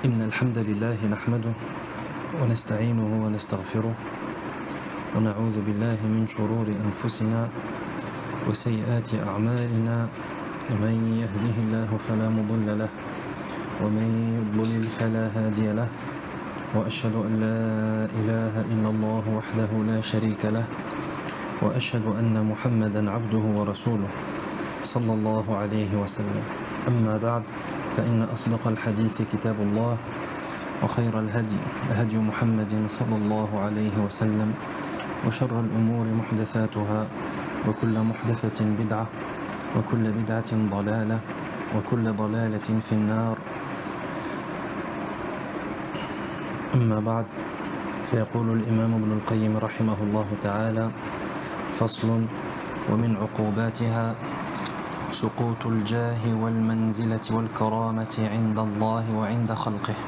إن الحمد لله نحمده ونستعينه ونستغفره ونعوذ بالله من شرور أنفسنا وسيئات أعمالنا. من يهده الله فلا مضل له ومن يضلل فلا هادي له وأشهد أن لا إله إلا الله وحده لا شريك له وأشهد أن محمدا عبده ورسوله صلى الله عليه وسلم. أما بعد فإن أصدق الحديث كتاب الله وخير الهدي هدي محمد صلى الله عليه وسلم وشر الأمور محدثاتها وكل محدثة بدعة وكل بدعة ضلالة وكل ضلالة في النار. أما بعد فيقول الإمام ابن القيم رحمه الله تعالى: فصل: ومن عقوباتها سقوط الجاه والمنزلة والكرامة عند الله وعند خلقه.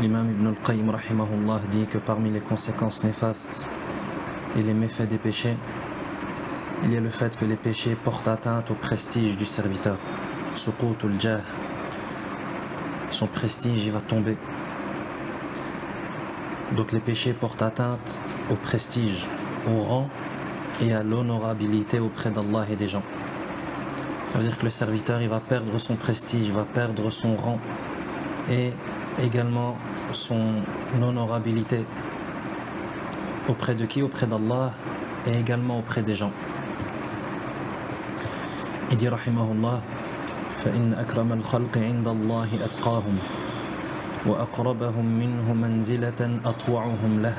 L'imam Ibn al-Qayyim rahimahullah dit que parmi les conséquences néfastes et les méfaits des péchés, il y a le fait que les péchés portent atteinte au prestige du serviteur. Suqut al-jah, son prestige il va tomber. Donc les péchés portent atteinte au prestige, au rang et à l'honorabilité auprès d'Allah et des gens. Ça veut dire que le serviteur il va perdre son prestige, il va perdre son rang et également son honorabilité auprès de qui? Auprès d'Allah et également auprès des gens. Il dit rahimahullah: فإن أكرم الخلق عند الله أتقاهم وأقربهم منه منزلة أطوعهم له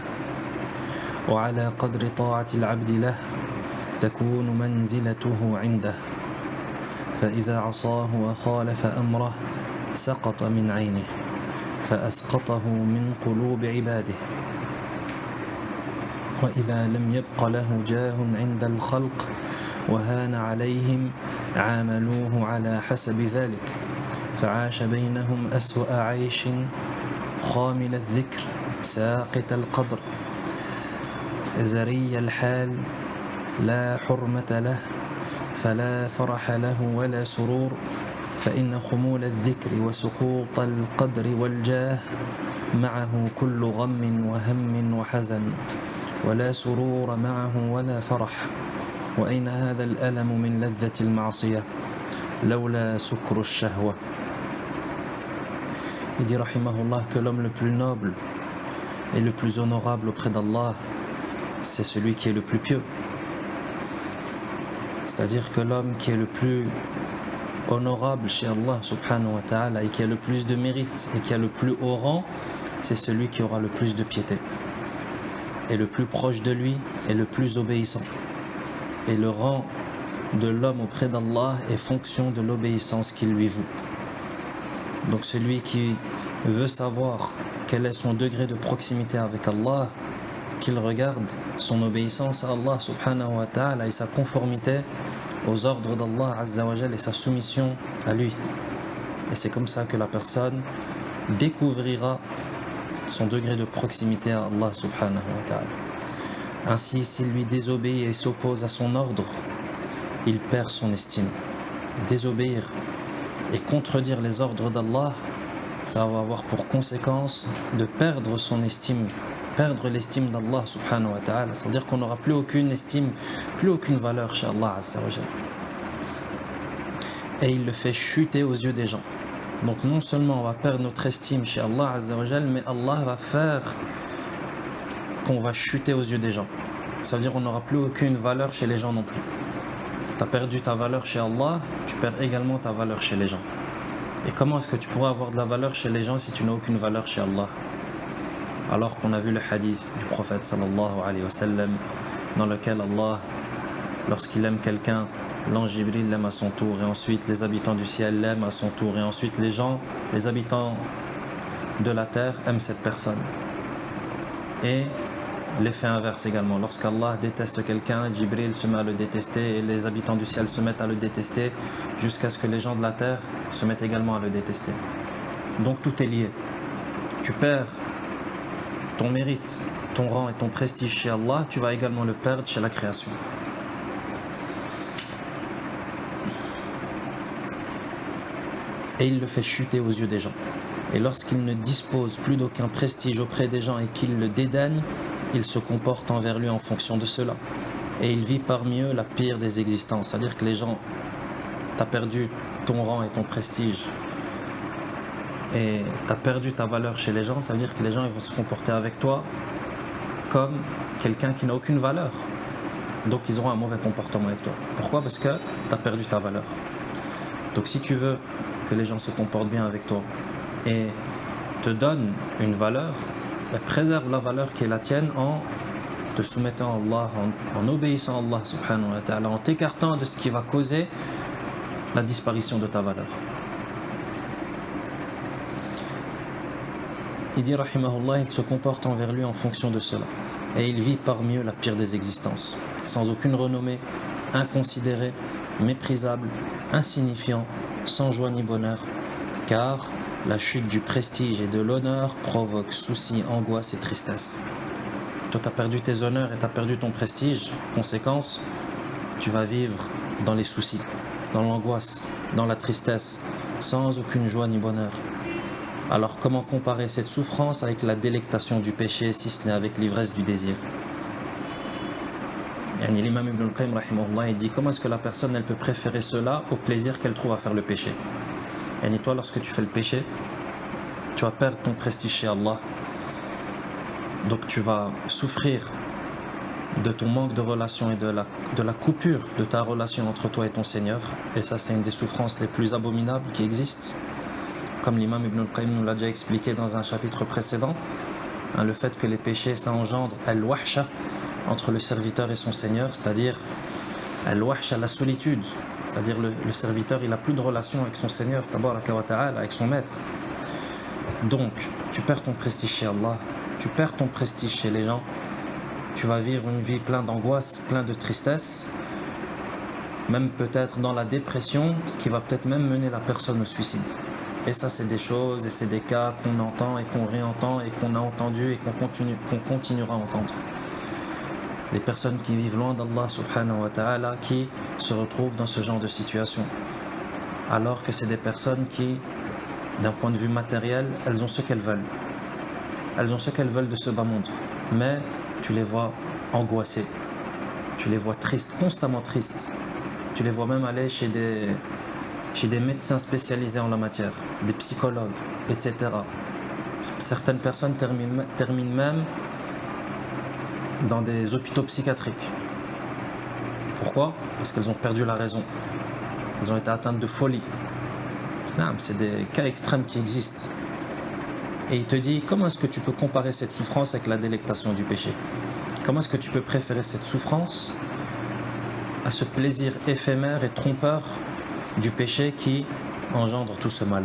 وعلى قدر طاعة العبد له تكون منزلته عنده فإذا عصاه وخالف أمره سقط من عينه فأسقطه من قلوب عباده وإذا لم يبق له جاه عند الخلق وهان عليهم عاملوه على حسب ذلك فعاش بينهم أسوأ عيش خامل الذكر ساقط القدر زري الحال لا حرمة له فلا فرح له ولا سرور فإن خمول الذكر وسقوط القدر والجاه معه كل غم وهم وحزن ولا سرور معه ولا فرح وأين هذا الألم من لذة المعصية لولا سكر الشهوة. Il dit rahimahullah que l'homme le plus noble et le plus honorable auprès d'Allah, c'est celui qui est le plus pieux. C'est-à-dire que l'homme qui est le plus honorable chez Allah subhanahu wa ta'ala et qui a le plus de mérite et qui a le plus haut rang, c'est celui qui aura le plus de piété et le plus proche de lui et le plus obéissant. Et le rang de l'homme auprès d'Allah est fonction de l'obéissance qu'il lui voue. Donc celui qui veut savoir quel est son degré de proximité avec Allah, qu'il regarde son obéissance à Allah subhanahu wa ta'ala et sa conformité aux ordres d'Allah azza wa jal et sa soumission à lui. Et c'est comme ça que la personne découvrira son degré de proximité à Allah subhanahu wa ta'ala. Ainsi, s'il lui désobéit et s'oppose à son ordre, il perd son estime. Désobéir et contredire les ordres d'Allah, ça va avoir pour conséquence de perdre son estime, perdre l'estime d'Allah subhanahu wa ta'ala. C'est-à-dire qu'on n'aura plus aucune estime, plus aucune valeur chez Allah azza wa jal. Et il le fait chuter aux yeux des gens. Donc non seulement on va perdre notre estime chez Allah azza wa jal, mais Allah va faire qu'on va chuter aux yeux des gens. Ça veut dire qu'on n'aura plus aucune valeur chez les gens non plus. Tu as perdu ta valeur chez Allah, tu perds également ta valeur chez les gens. Et comment est-ce que tu pourras avoir de la valeur chez les gens si tu n'as aucune valeur chez Allah? Alors qu'on a vu le hadith du prophète sallallahu alayhi wa sallam dans lequel Allah, lorsqu'il aime quelqu'un, l'ange Jibril l'aime à son tour et ensuite les habitants du ciel l'aiment à son tour et ensuite les gens, les habitants de la terre aiment cette personne. Et l'effet inverse également, lorsqu'Allah déteste quelqu'un, Jibril se met à le détester et les habitants du ciel se mettent à le détester jusqu'à ce que les gens de la terre se mettent également à le détester. Donc tout est lié. Tu perds ton mérite, ton rang et ton prestige chez Allah, tu vas également le perdre chez la création. et il le fait chuter aux yeux des gens. Et lorsqu'il ne dispose plus d'aucun prestige auprès des gens et qu'il le dédaigne, il se comporte envers lui en fonction de cela. Et il vit parmi eux la pire des existences. C'est-à-dire que les gens, t'as perdu ton rang et ton prestige et t'as perdu ta valeur chez les gens, ça veut dire que les gens ils vont se comporter avec toi comme quelqu'un qui n'a aucune valeur. Donc ils auront un mauvais comportement avec toi. Pourquoi ? Parce que t'as perdu ta valeur. Donc si tu veux que les gens se comportent bien avec toi et te donnent une valeur, préserve la valeur qui est la tienne en te soumettant à Allah, en obéissant à Allah subhanahu wa ta'ala, en t'écartant de ce qui va causer la disparition de ta valeur. Il dit rahimahullah, il se comporte envers lui en fonction de cela. Et il vit parmi eux la pire des existences, sans aucune renommée, inconsidéré, méprisable, insignifiant, sans joie ni bonheur, car la chute du prestige et de l'honneur provoque soucis, angoisse et tristesse. Toi, tu as perdu tes honneurs et tu as perdu ton prestige. Conséquence, tu vas vivre dans les soucis, dans l'angoisse, dans la tristesse, sans aucune joie ni bonheur. Alors, comment comparer cette souffrance avec la délectation du péché, si ce n'est avec l'ivresse du désir ? L'imam Ibn al-Qayyim, rahimahullah, il dit comment est-ce que la personne elle peut préférer cela au plaisir qu'elle trouve à faire le péché ? Et toi, lorsque tu fais le péché, tu vas perdre ton prestige chez Allah. Donc tu vas souffrir de ton manque de relation et de la coupure de ta relation entre toi et ton Seigneur. Et ça, c'est une des souffrances les plus abominables qui existent. Comme l'imam Ibn al-Qayyim nous l'a déjà expliqué dans un chapitre précédent, le fait que les péchés, ça engendre al-wahsha entre le serviteur et son Seigneur, c'est-à-dire al-wahsha, la solitude. C'est-à-dire le serviteur, il n'a plus de relation avec son Seigneur, tabaraka wa ta'ala, avec son maître. Donc, tu perds ton prestige chez Allah, tu perds ton prestige chez les gens, tu vas vivre une vie pleine d'angoisse, pleine de tristesse, même peut-être dans la dépression, ce qui va peut-être même mener la personne au suicide. Et ça, c'est des choses et c'est des cas qu'on entend et qu'on réentend et qu'on a entendu et qu'on continuera à entendre. Les personnes qui vivent loin d'Allah subhanahu wa ta'ala, qui se retrouvent dans ce genre de situation. Alors que c'est des personnes qui, d'un point de vue matériel, elles ont ce qu'elles veulent. Elles ont ce qu'elles veulent de ce bas monde. Mais tu les vois angoissées. Tu les vois tristes, constamment tristes. Tu les vois même aller chez des médecins spécialisés en la matière, des psychologues, etc. Certaines personnes terminent même dans des hôpitaux psychiatriques. Pourquoi ? Parce qu'elles ont perdu la raison. Elles ont été atteintes de folie. C'est des cas extrêmes qui existent. Et il te dit, comment est-ce que tu peux comparer cette souffrance avec la délectation du péché ? Comment est-ce que tu peux préférer cette souffrance à ce plaisir éphémère et trompeur du péché qui engendre tout ce mal ?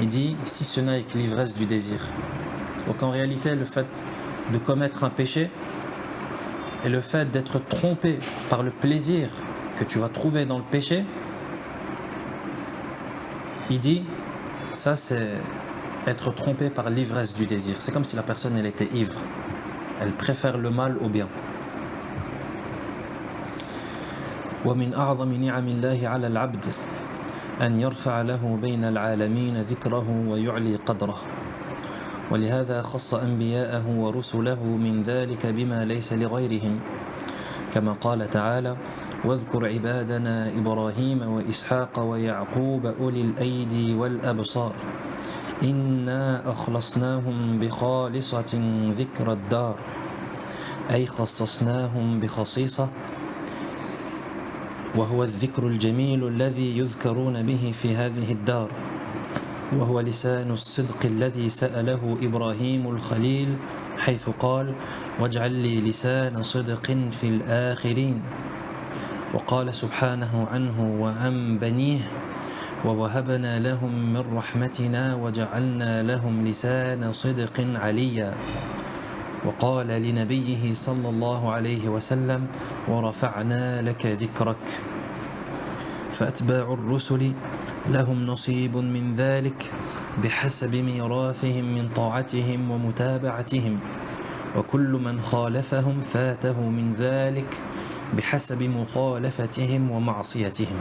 Il dit, si ce n'est avec l'ivresse du désir. Donc en réalité, le fait de commettre un péché et le fait d'être trompé par le plaisir que tu vas trouver dans le péché, il dit, ça c'est être trompé par l'ivresse du désir. C'est comme si la personne elle était ivre. Elle préfère le mal au bien. ومن أعظم نعم الله على العبد أن يرفع له بين العالمين ذكره ويعلي قدره ولهذا خص أنبياءه ورسله من ذلك بما ليس لغيرهم كما قال تعالى واذكر عبادنا إبراهيم وإسحاق ويعقوب أولي الأيدي والأبصار إنا أخلصناهم بخالصة ذكر الدار أي خصصناهم بخصيصة وهو الذكر الجميل الذي يذكرون به في هذه الدار وهو لسان الصدق الذي سأله إبراهيم الخليل حيث قال واجعل لي لسان صدق في الآخرين وقال سبحانه عنه وعن بنيه ووهبنا لهم من رحمتنا وجعلنا لهم لسان صدق عليا وقال لنبيه صلى الله عليه وسلم ورفعنا لك ذكرك فأتباع الرسل لهم نصيب من ذلك بحسب ميراثهم من طاعتهم ومتابعتهم وكل من خالفهم فاته من ذلك بحسب مخالفتهم ومعصيتهم.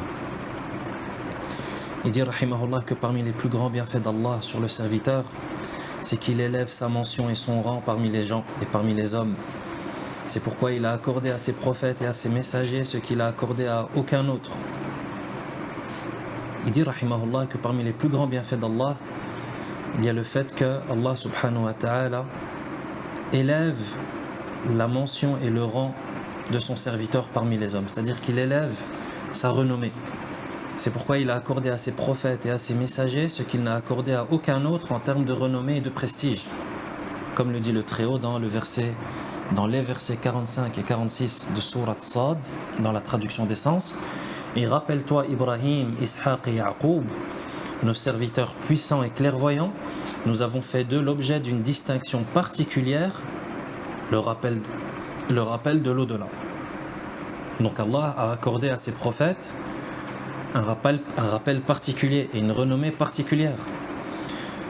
Il dit rahimahullah que parmi les plus grands bienfaits d'Allah sur le serviteur, c'est qu'il élève sa mention et son rang parmi les gens et parmi les hommes. C'est pourquoi il a accordé à ses prophètes et à ses messagers ce qu'il a accordé à aucun autre. Il dit rahimahullah que parmi les plus grands bienfaits d'Allah, il y a le fait que Allah subhanahu wa ta'ala élève la mention et le rang de son serviteur parmi les hommes, c'est-à-dire qu'il élève sa renommée. C'est pourquoi il a accordé à ses prophètes et à ses messagers ce qu'il n'a accordé à aucun autre en termes de renommée et de prestige. Comme le dit le Très-Haut dans les versets 45 et 46 de Sourate Sad, dans la traduction des sens. Et rappelle-toi Ibrahim, Ishaq et Yaqub, nos serviteurs puissants et clairvoyants, nous avons fait d'eux l'objet d'une distinction particulière, le rappel de l'au-delà. Donc Allah a accordé à ses prophètes un rappel particulier et une renommée particulière.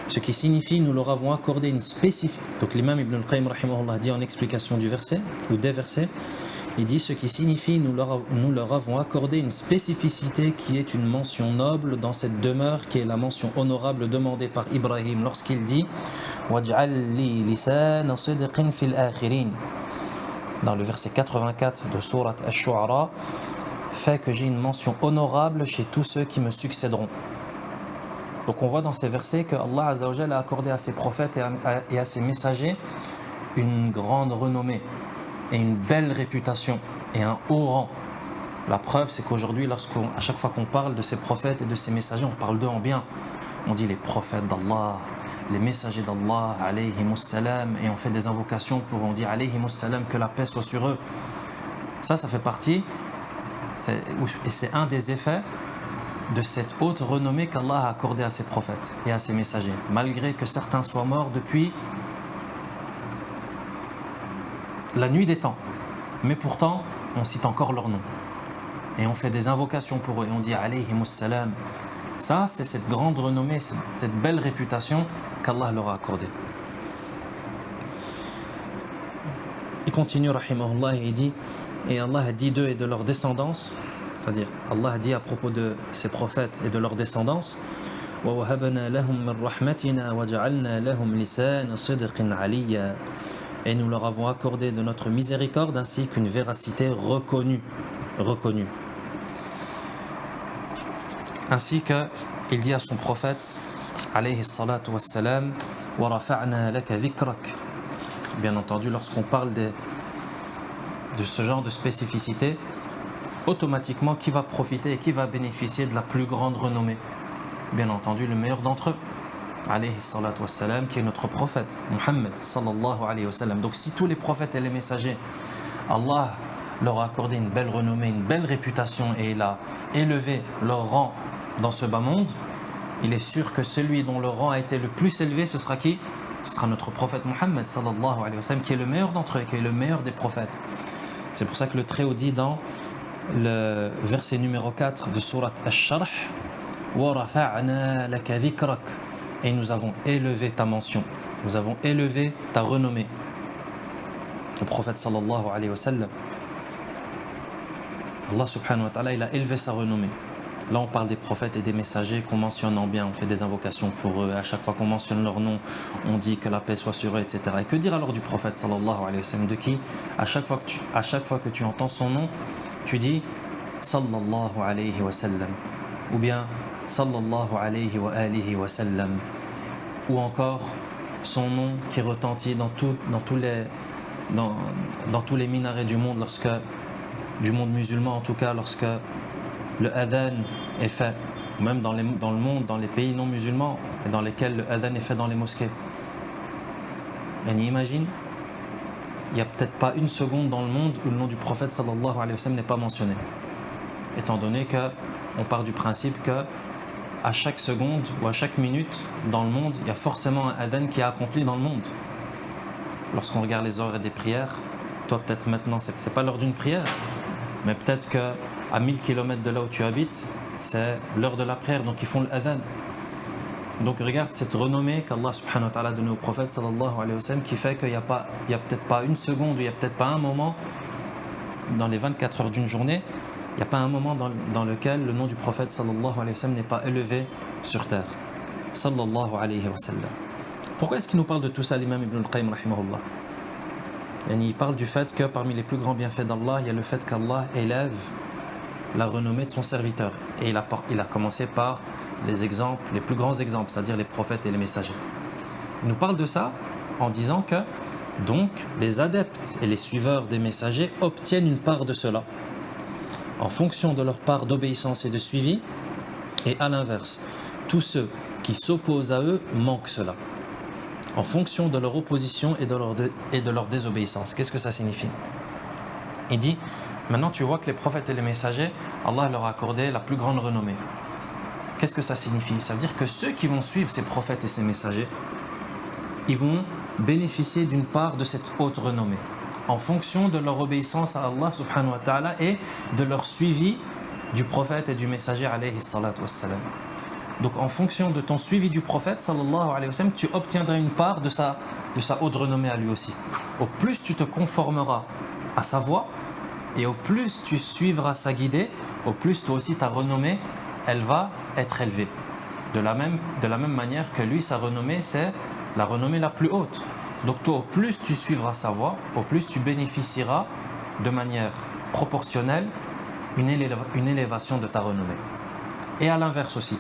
Ce qui signifie nous leur avons accordé une spécificité. Donc l'imam Ibn al-Qayyim rahimahullah dit en explication du verset ou des versets, il dit ce qui signifie nous leur avons accordé une spécificité qui est une mention noble dans cette demeure qui est la mention honorable demandée par Ibrahim lorsqu'il dit waj'al li lisana sidqin fil akhirin. Dans le verset 84 de Sourate Ash-Shu'ara, fait que j'ai une mention honorable chez tous ceux qui me succéderont. Donc on voit dans ces versets que Allah Azza wa Jalla a accordé à ses prophètes et à ses messagers une grande renommée et une belle réputation et un haut rang. La preuve, c'est qu'aujourd'hui, à chaque fois qu'on parle de ces prophètes et de ces messagers, on parle d'eux en bien. On dit les prophètes d'Allah, les messagers d'Allah, alayhimus salam, et on fait des invocations pour on dit alayhimus salam, que la paix soit sur eux. Ça fait partie, et c'est un des effets de cette haute renommée qu'Allah a accordée à ses prophètes et à ses messagers, malgré que certains soient morts depuis la nuit des temps, mais pourtant on cite encore leur nom et on fait des invocations pour eux et on dit alayhimus salam. Ça, c'est cette grande renommée, cette belle réputation qu'Allah leur a accordée. Il continue rahimahullah et il dit, et Allah a dit d'eux et de leur descendance, c'est-à-dire Allah a dit à propos de ses prophètes et de leur descendance, وَوَهَبْنَا لَهُم مِّن رَحْمَتِنَا وَجَعَلْنَا لَهُم لِسَانَ صِدْقٍ عَلِيًّا. Et nous leur avons accordé de notre miséricorde ainsi qu'une véracité reconnue. Ainsi qu'il dit à son prophète alayhi salatu wassalam wa rafa'na laka dhikrak. Bien entendu, lorsqu'on parle de ce genre de spécificité, automatiquement qui va profiter et qui va bénéficier de la plus grande renommée? Bien entendu, le meilleur d'entre eux alayhi salatu wassalam, qui est notre prophète Muhammad sallallahu alayhi wa sallam. Donc si tous les prophètes et les messagers, Allah leur a accordé une belle renommée, une belle réputation et il a élevé leur rang dans ce bas monde, il est sûr que celui dont le rang a été le plus élevé, ce sera qui? Ce sera notre prophète Muhammad sallallahu alayhi wa sallam, qui est le meilleur d'entre eux, qui est le meilleur des prophètes. C'est pour ça que le Très-Haut dit dans le verset numéro 4 de Sourate Ash-Sharh, wa rafa'na laka dhikrak, et nous avons élevé ta mention, nous avons élevé ta renommée. Le prophète sallallahu alayhi wa sallam, Allah subhanahu wa ta'ala, il a élevé sa renommée. Là on parle des prophètes et des messagers qu'on mentionne en bien, on fait des invocations pour eux, à chaque fois qu'on mentionne leur nom, on dit que la paix soit sur eux, etc. Et que dire alors du prophète sallallahu alayhi wa sallam, de qui à chaque fois que tu entends son nom, tu dis sallallahu alayhi wa sallam, ou bien sallallahu alayhi wa alihi wa sallam, ou encore son nom qui retentit dans tous les minarets du monde, du monde musulman en tout cas, lorsque le adhan est fait, même dans le monde, dans les pays non musulmans, et dans lesquels le adhan est fait dans les mosquées. Et imagine, il n'y a peut-être pas une seconde dans le monde où le nom du prophète sallallahu alayhi wa sallam n'est pas mentionné. Étant donné qu'on part du principe que à chaque seconde ou à chaque minute dans le monde, il y a forcément un adhan qui est accompli dans le monde. Lorsqu'on regarde les heures et des prières, toi peut-être maintenant c'est pas l'heure d'une prière, mais peut-être que à 1000 km de là où tu habites, c'est l'heure de la prière, donc ils font le adhan. Donc regarde cette renommée qu'Allah subhanahu wa ta'ala a donnée au prophète sallallahu alayhi wa sallam, qui fait qu'il y a peut-être pas une seconde, ou il n'y a peut-être pas un moment dans les 24 heures d'une journée, il n'y a pas un moment dans lequel le nom du prophète sallallahu alayhi wa sallam n'est pas élevé sur terre. Sallallahu alayhi wa sallam. Pourquoi est-ce qu'il nous parle de tout ça, l'imam Ibn al-Qayyim rahimahullah? Il parle du fait que parmi les plus grands bienfaits d'Allah, il y a le fait qu'Allah élève la renommée de son serviteur. Et il a commencé par les exemples, les plus grands exemples, c'est-à-dire les prophètes et les messagers. Il nous parle de ça en disant que donc les adeptes et les suiveurs des messagers obtiennent une part de cela en fonction de leur part d'obéissance et de suivi, et à l'inverse, tous ceux qui s'opposent à eux manquent cela en fonction de leur opposition et de leur désobéissance. Qu'est-ce que ça signifie? Il dit, maintenant tu vois que les prophètes et les messagers, Allah leur a accordé la plus grande renommée. Qu'est-ce que ça signifie? Ça veut dire que ceux qui vont suivre ces prophètes et ces messagers, ils vont bénéficier d'une part de cette haute renommée en fonction de leur obéissance à Allah subhanahu wa ta'ala et de leur suivi du prophète et du messager alayhi salatu wassalam. Donc en fonction de ton suivi du prophète sallallahu alayhi wa sallam, tu obtiendras une part de sa haute renommée à lui aussi. Au plus tu te conformeras à sa voie et au plus tu suivras sa guidée, au plus toi aussi ta renommée, elle va être élevée. De la même manière que lui, sa renommée, c'est la renommée la plus haute. Donc toi, au plus tu suivras sa voie, au plus tu bénéficieras de manière proportionnelle une élévation de ta renommée. Et à l'inverse aussi,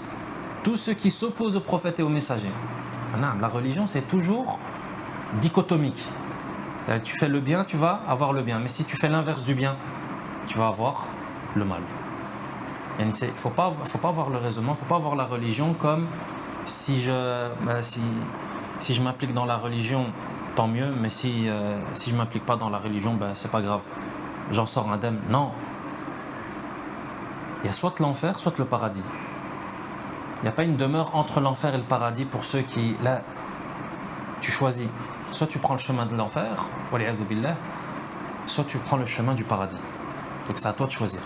tous ceux qui s'opposent aux prophètes et aux messagers. La religion, c'est toujours dichotomique. C'est-à-dire, tu fais le bien, tu vas avoir le bien. Mais si tu fais l'inverse du bien, tu vas avoir le mal. Il ne faut pas voir le raisonnement, il ne faut pas voir la religion comme si je m'implique dans la religion, tant mieux, mais si je ne m'implique pas dans la religion, c'est pas grave, j'en sors indemne. Non. Il y a soit l'enfer, soit le paradis. Il n'y a pas une demeure entre l'enfer et le paradis pour ceux qui, là, tu choisis. Soit tu prends le chemin de l'enfer, soit tu prends le chemin du paradis. Donc c'est à toi de choisir.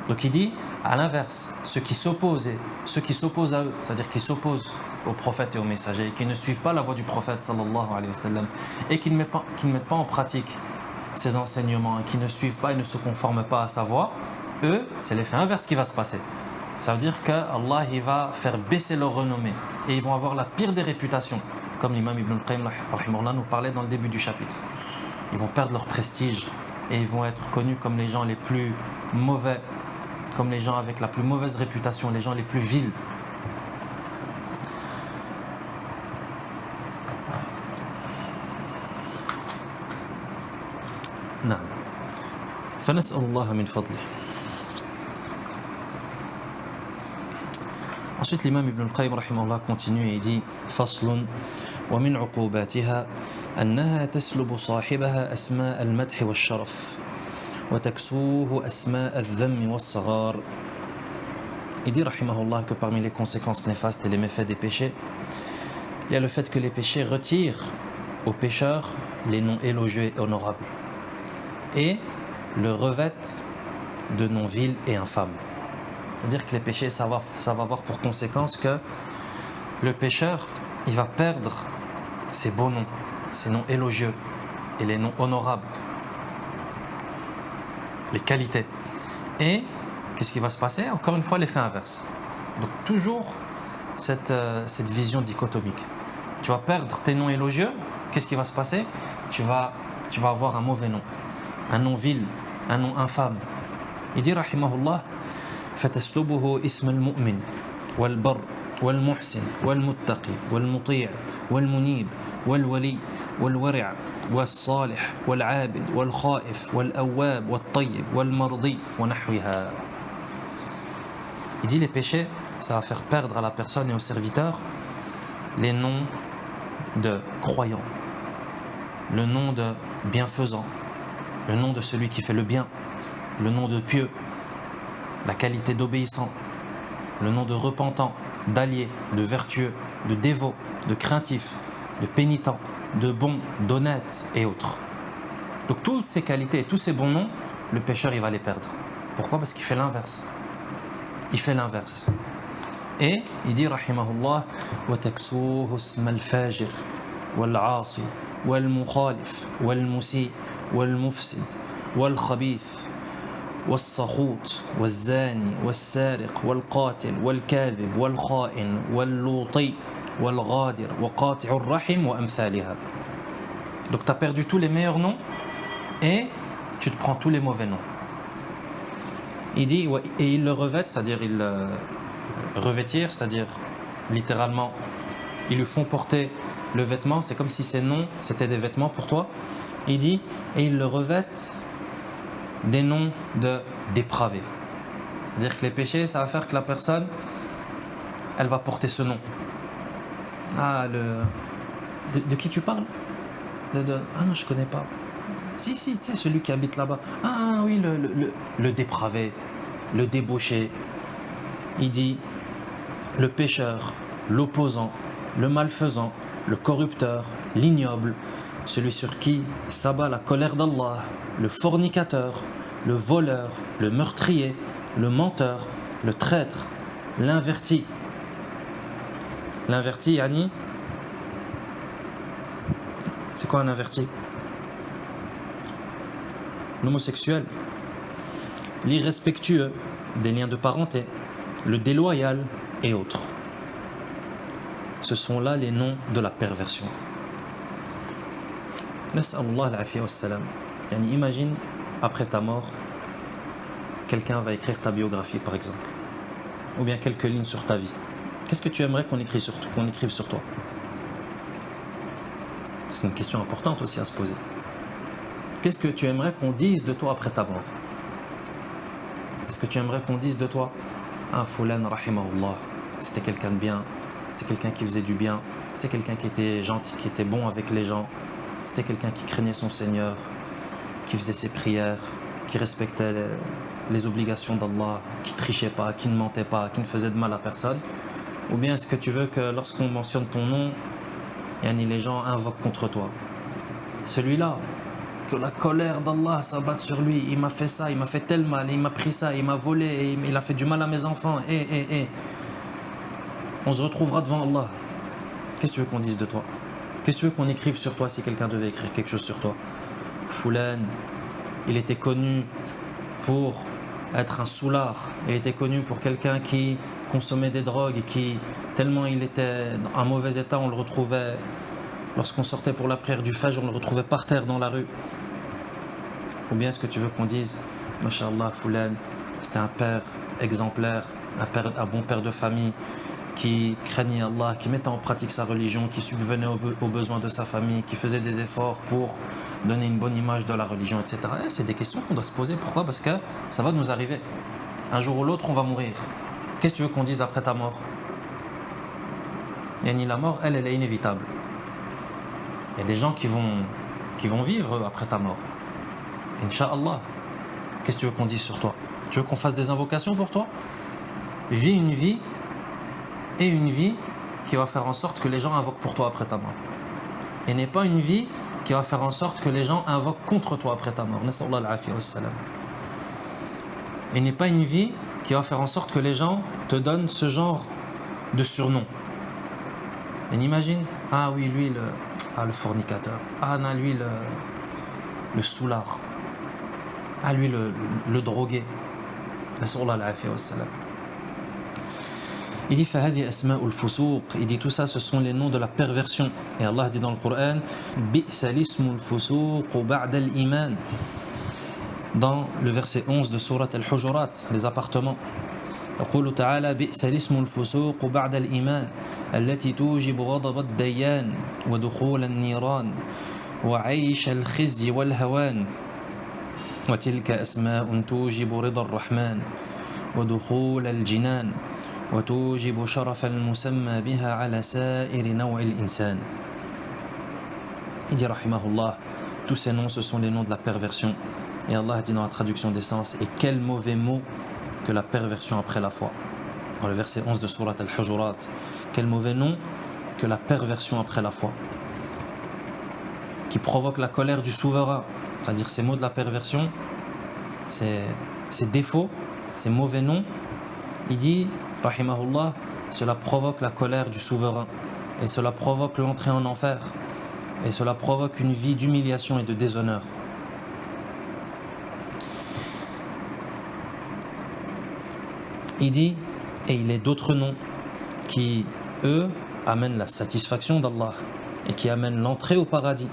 Donc il dit, à l'inverse, ceux qui s'opposent à eux, c'est-à-dire qui s'opposent aux prophètes et aux messagers, et qui ne suivent pas la voie du prophète sallallahu alayhi wa sallam, et qui ne mettent pas en pratique ses enseignements, et qui ne suivent pas et ne se conforment pas à sa voie, eux, c'est l'effet inverse qui va se passer. Ça veut dire qu'Allah il va faire baisser leur renommée, et ils vont avoir la pire des réputations, comme l'imam Ibn al-Qayyim nous parlait dans le début du chapitre. Ils vont perdre leur prestige, et ils vont être connus comme les gens les plus mauvais, comme les gens avec la plus mauvaise réputation, les gens les plus vils. نعم فنسأل الله من فضله. Ensuite l'imam Ibn al-Qayyim rahimahullah continue et il dit فصل ومن عقوباتها أنها تسلب صاحبها أسماء المدح والشرف وتكسوه أسماء الذم والصغار. Il dit rahimahullah que parmi les conséquences néfastes et les méfaits des péchés, il y a le fait que les péchés retirent aux pécheurs les noms élogieux et honorables et le revêtent de noms vils et infâmes. C'est-à-dire que les péchés, ça va avoir pour conséquence que le pécheur, il va perdre ses beaux noms, ses noms élogieux et les noms honorables, les qualités. Et qu'est-ce qui va se passer? Encore une fois, l'effet inverse. Donc toujours cette vision dichotomique. Tu vas perdre tes noms élogieux, qu'est-ce qui va se passer? Tu vas avoir un mauvais nom, un nom vil, un nom infâme. Il dit rahimahullah فَتَسْلُبُهُ اسم المؤمن والبر والمحسن والمتقي والمطيع والمنيب والولي والورع والصالح والعابد والخائف والأواب والطيب والمرضي ونحوها. Il dit les péchés, ça va faire perdre à la personne et au serviteur les noms de croyant, le nom de bienfaisant, le nom de celui qui fait le bien, le nom de pieux, la qualité d'obéissant, le nom de repentant, d'allié, de vertueux, de dévot, de craintif, de pénitent, de bon, d'honnête et autres. Donc toutes ces qualités et tous ces bons noms, le pécheur il va les perdre. Pourquoi? Parce qu'il fait l'inverse. Il fait l'inverse. Et il dit rahimahullah وَتَكْسُوهُ اسْمَ الْفَاجِرِ وَالْعَاصِي وَالْمُخَالِفِ وَالْمُسِيءِ وَالْمُفْسِدِ وَالْخَبِيثِ والسخوط والزاني والسارق والقاتل والكاذب والخائن واللوطي والغادر وقاطع الرحم وأمثالها. Donc tu as perdu tous les meilleurs noms et tu te prends tous les mauvais noms. Il dit, et ils le revêtent, c'est-à-dire ils revêtir, c'est-à-dire littéralement, ils lui font porter le vêtement, c'est comme si ces noms, c'était des vêtements pour toi. Il dit, et ils le revêtent des noms de dépravés. C'est-à-dire que les péchés, ça va faire que la personne, elle va porter ce nom. Ah, de qui tu parles? Ah non, je connais pas. Si, tu sais, celui qui habite là-bas. Ah oui, le dépravé, le débauché. Il dit, le pécheur, l'opposant, le malfaisant, le corrupteur, l'ignoble, celui sur qui s'abat la colère d'Allah, le fornicateur, le voleur, le meurtrier, le menteur, le traître, l'inverti. L'inverti, Yani, c'est quoi un inverti? L'homosexuel, l'irrespectueux des liens de parenté, le déloyal et autres. Ce sont là les noms de la perversion. Nas'Allah al-afiyya was-salam. Imagine, après ta mort, quelqu'un va écrire ta biographie par exemple, ou bien quelques lignes sur ta vie. Qu'est-ce que tu aimerais qu'on écrive sur toi? C'est une question importante aussi à se poser. Qu'est-ce que tu aimerais qu'on dise de toi après ta mort? Est-ce que tu aimerais qu'on dise de toi, ah, Fulan rahimahullah, c'était quelqu'un de bien, c'était quelqu'un qui faisait du bien, c'était quelqu'un qui était gentil, qui était bon avec les gens, c'était quelqu'un qui craignait son Seigneur, qui faisait ses prières, qui respectait les obligations d'Allah, qui trichait pas, qui ne mentait pas, qui ne faisait de mal à personne? Ou bien est-ce que tu veux que lorsqu'on mentionne ton nom, les gens invoquent contre toi? Celui-là, que la colère d'Allah s'abatte sur lui, il m'a fait ça, il m'a fait tel mal, il m'a pris ça, il m'a volé, il a fait du mal à mes enfants, on se retrouvera devant Allah. Qu'est-ce que tu veux qu'on dise de toi? Qu'est-ce que tu veux qu'on écrive sur toi si quelqu'un devait écrire quelque chose sur toi? Fulan, il était connu pour être un soulard, il était connu pour quelqu'un qui consommait des drogues et qui, tellement il était en mauvais état, on le retrouvait, lorsqu'on sortait pour la prière du Fajr, on le retrouvait par terre dans la rue. Ou bien est-ce que tu veux qu'on dise, Masha'Allah, Fulan, c'était un père exemplaire, un bon père de famille, qui craignait Allah, qui mettait en pratique sa religion, qui subvenait aux besoins de sa famille, qui faisait des efforts pour donner une bonne image de la religion, etc. C'est des questions qu'on doit se poser. Pourquoi? Parce que ça va nous arriver. Un jour ou l'autre, on va mourir. Qu'est-ce que tu veux qu'on dise après ta mort? La mort, elle est inévitable. Il y a des gens qui vont vivre après ta mort. Inch'Allah. Qu'est-ce que tu veux qu'on dise sur toi? Tu veux qu'on fasse des invocations pour toi? Vis une vie, et une vie qui va faire en sorte que les gens invoquent pour toi après ta mort. Et n'est pas une vie qui va faire en sorte que les gens invoquent contre toi après ta mort. Nas'Allah al-afiyya was-salam. Et n'est pas une vie qui va faire en sorte que les gens te donnent ce genre de surnom. Et imagine, ah oui, lui, le fornicateur. Ah non, lui, le soulard. Ah lui, le drogué. Nas'Allah al-afiyya was-salam. Il dit فهذه أسماء الفسوق. Il dit tout ça, ce sont les noms de la perversion. Et Allah dit dans le Coran, بئس الاسم الفسوق بعد الإيمان. Dans le verset 11 de sourate Al-Hujurat, les appartements. يقول تعالى بئس الاسم الفسوق بعد الإيمان التي توجب غضب الديان ودخول النيران وعيش الخزي والهوان وتلك أسماء توجب رضا الرحمن ودخول الجنان وتوجب شرف المسمى بها على سائر نوع الإنسان. Il dit rahimahullah, tous ces noms, ce sont les noms de la perversion. Et Allah dit dans la traduction des sens, et quel mauvais mot que la perversion après la foi. Dans le verset 11 de sourate Al-Hujurat, quel mauvais nom que la perversion après la foi, qui provoque la colère du souverain. C'est-à-dire ces mots de la perversion, ces défauts, ces mauvais noms, il dit rahimahullah, cela provoque la colère du souverain et cela provoque l'entrée en enfer et cela provoque une vie d'humiliation et de déshonneur. Il dit, et il est d'autres noms qui, eux, amènent la satisfaction d'Allah et qui amènent l'entrée au paradis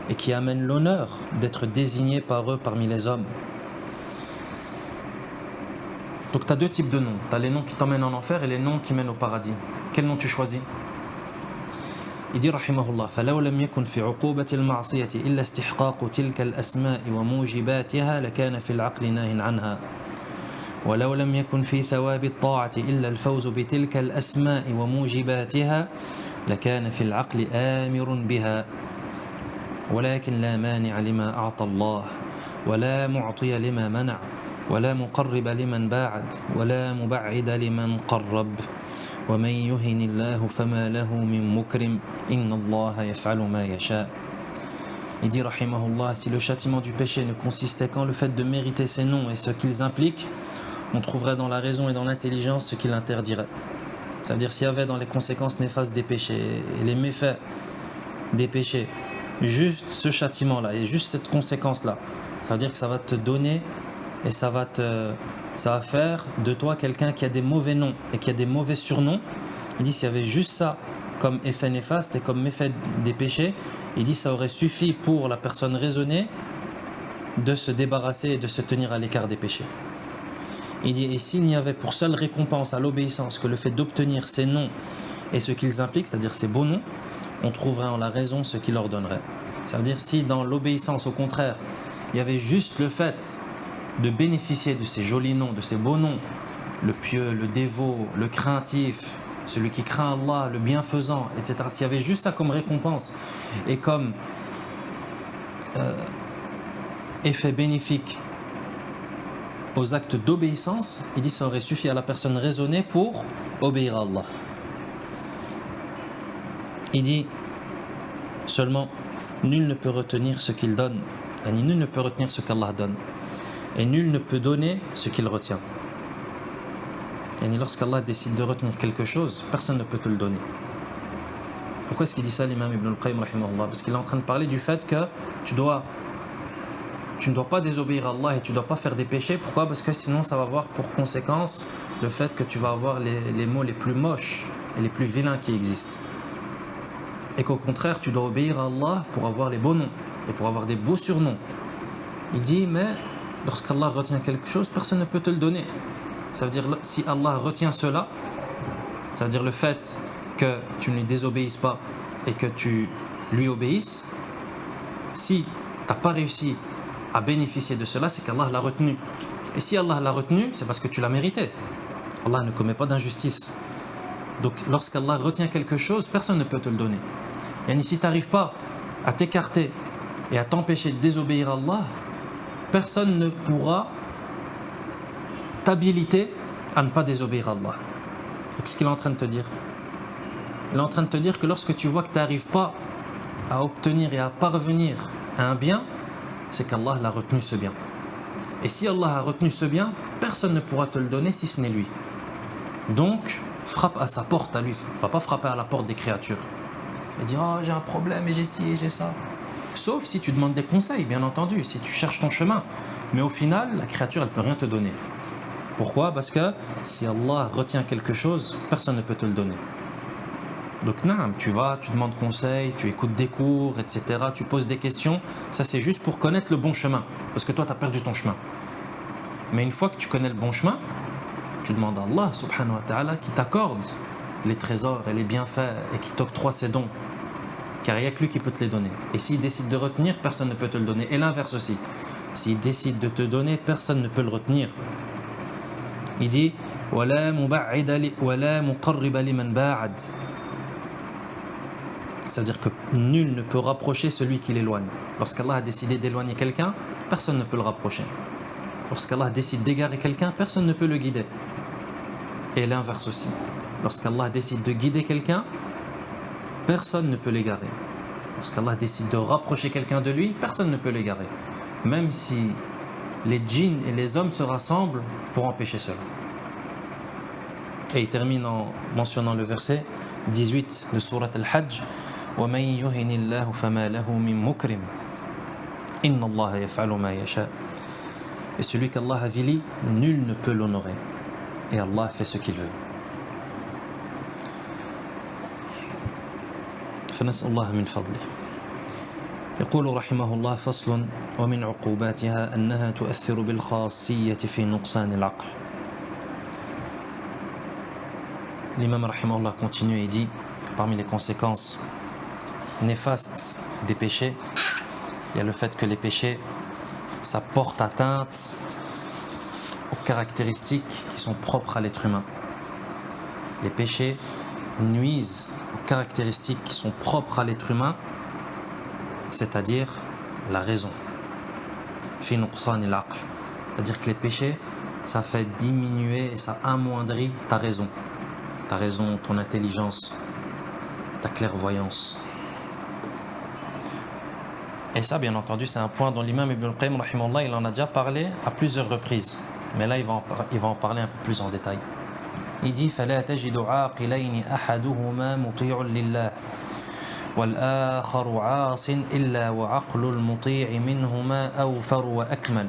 et qui amènent l'honneur d'être désigné par eux parmi les hommes. Donc tu as deux types de noms. Tu as les noms qui t'emmènent en enfer et les noms qui mènent au paradis. Quel nom tu choisis? Il dit rahimahullah فلو لم يكن في عقوبة المعصية إلا استحقاق تلك الأسماء وموجباتها لكان في العقل ناه عنها ولو لم يكن في ثواب الطاعة إلا الفوز بتلك الأسماء وموجباتها لكان في العقل آمر بها ولكن لا مانع لما أعطى الله ولا معطي لما منع ولا مقرب لمن باعد ولا مبعد لمن قرب ومن يهن الله فما له من مكرم إن الله يفعل ما يشاء. Il dit rahimahullah, si le châtiment du péché ne consistait qu'en le fait de mériter ces noms et ce qu'ils impliquent, on trouverait dans la raison et dans l'intelligence ce qui l'interdirait. C'est-à-dire s'il y avait dans les conséquences néfastes des péchés et les méfaits des péchés juste ce châtiment-là et juste cette conséquence-là, ça veut dire que ça va te donner et ça va faire de toi quelqu'un qui a des mauvais noms et qui a des mauvais surnoms. Il dit s'il y avait juste ça comme effet néfaste et comme effet des péchés, il dit ça aurait suffi pour la personne raisonnée de se débarrasser et de se tenir à l'écart des péchés. Il dit et s'il n'y avait pour seule récompense à l'obéissance que le fait d'obtenir ces noms et ce qu'ils impliquent, c'est-à-dire ces beaux noms, on trouverait en la raison ce qu'il ordonnerait. Ça veut dire si dans l'obéissance au contraire il y avait juste le fait de bénéficier de ces jolis noms, de ces beaux noms, le pieux, le dévot, le craintif, celui qui craint Allah, le bienfaisant, etc. S'il y avait juste ça comme récompense et comme effet bénéfique aux actes d'obéissance, il dit ça aurait suffi à la personne raisonnée pour obéir à Allah. Il dit seulement nul ne peut retenir ce qu'il donne, nul ne peut retenir ce qu'Allah donne et nul ne peut donner ce qu'il retient. Lorsqu'Allah décide de retenir quelque chose, personne ne peut te le donner. Pourquoi est-ce qu'il dit ça l'imam Ibn al-Qayyim rahimahullah? Parce qu'il est en train de parler du fait que tu ne dois pas désobéir à Allah et tu ne dois pas faire des péchés. Pourquoi? Parce que sinon ça va avoir pour conséquence le fait que tu vas avoir les mots les plus moches et les plus vilains qui existent. Et qu'au contraire tu dois obéir à Allah pour avoir les beaux noms et pour avoir des beaux surnoms. Il dit mais lorsqu'Allah retient quelque chose, personne ne peut te le donner. Ça veut dire si Allah retient cela, ça veut dire le fait que tu ne lui désobéisses pas et que tu lui obéisses, si tu n'as pas réussi à bénéficier de cela, c'est qu'Allah l'a retenu. Et si Allah l'a retenu, c'est parce que tu l'as mérité. Allah ne commet pas d'injustice. Donc lorsqu'Allah retient quelque chose, personne ne peut te le donner. Et si tu n'arrives pas à t'écarter et à t'empêcher de désobéir à Allah, personne ne pourra t'habiliter à ne pas désobéir à Allah. Donc ce qu'il est en train de te dire, il est en train de te dire que lorsque tu vois que tu n'arrives pas à obtenir et à parvenir à un bien, c'est qu'Allah l'a retenu ce bien. Et si Allah a retenu ce bien, personne ne pourra te le donner si ce n'est lui. Donc frappe à sa porte à lui, va pas frapper à la porte des créatures et dire oh j'ai un problème et j'ai ci et j'ai ça. Sauf si tu demandes des conseils, bien entendu, si tu cherches ton chemin. Mais au final, la créature elle peut rien te donner. Pourquoi? Parce que si Allah retient quelque chose, personne ne peut te le donner. Donc naam, tu demandes conseil, tu écoutes des cours, etc. Tu poses des questions. Ça c'est juste pour connaître le bon chemin. Parce que toi tu as perdu ton chemin. Mais une fois que tu connais le bon chemin, tu demandes à Allah subhanahu wa ta'ala qui t'accorde les trésors et les bienfaits et qui t'octroie ses dons. Car il n'y a que lui qui peut te les donner. Et s'il décide de retenir, personne ne peut te le donner. Et l'inverse aussi. S'il décide de te donner, personne ne peut le retenir. Il dit وَلَا مُقَرِّبَ لِمَنْ بَاعَدْ. C'est-à-dire que nul ne peut rapprocher celui qui l'éloigne. Lorsqu'Allah a décidé d'éloigner quelqu'un, personne ne peut le rapprocher. Lorsqu'Allah décide d'égarer quelqu'un, personne ne peut le guider. Et l'inverse aussi. Lorsqu'Allah décide de guider quelqu'un, personne ne peut l'égarer. Lorsqu'Allah décide de rapprocher quelqu'un de lui, personne ne peut l'égarer. Même si les djinns et les hommes se rassemblent pour empêcher cela. Et il termine en mentionnant le verset 18 de sourate Al-Hajj وَمَنْ يُهِنِ اللَّهُ فَمَا لَهُ مِنْ مُكْرِمٍ إِنَّ اللَّهَ يَفْعَلُ مَا يَشَاءُ. Et celui qu'Allah avilit, nul ne peut l'honorer. et Allah fait ce qu'il veut. فنسأل الله من فضله. يقول رحمه الله فصل ومن عقوباتها أنها تؤثر بالخاصية في نقصان العقل. L'imam rahimahullah continue et dit que parmi les conséquences néfastes des péchés, il y a le fait que les péchés, ça porte atteinte aux caractéristiques qui sont propres à l'être humain. Les péchés nuisent aux caractéristiques qui sont propres à l'être humain, c'est-à-dire la raison. Fi nuqsan al-aql. C'est-à-dire que les péchés, ça fait diminuer et ça amoindrit ta raison, ton intelligence, ta clairvoyance. Et ça, bien entendu, c'est un point dont l'imam Ibn al-Qayyim, rahimahullah, il en a déjà parlé à plusieurs reprises. Mais là, il va en parler un peu plus en détail. Il dit فَلَا تَجِدُ عَاقِلَيْنِ أَحَدُهُمَا مُطِيعٌ لِلَّهِ وَالْآخَرُ عَاصٍ إِلَّا وَعَقْلُ الْمُطِيعِ مِنْهُمَا أَوْفَرُ وَأَكْمَلُ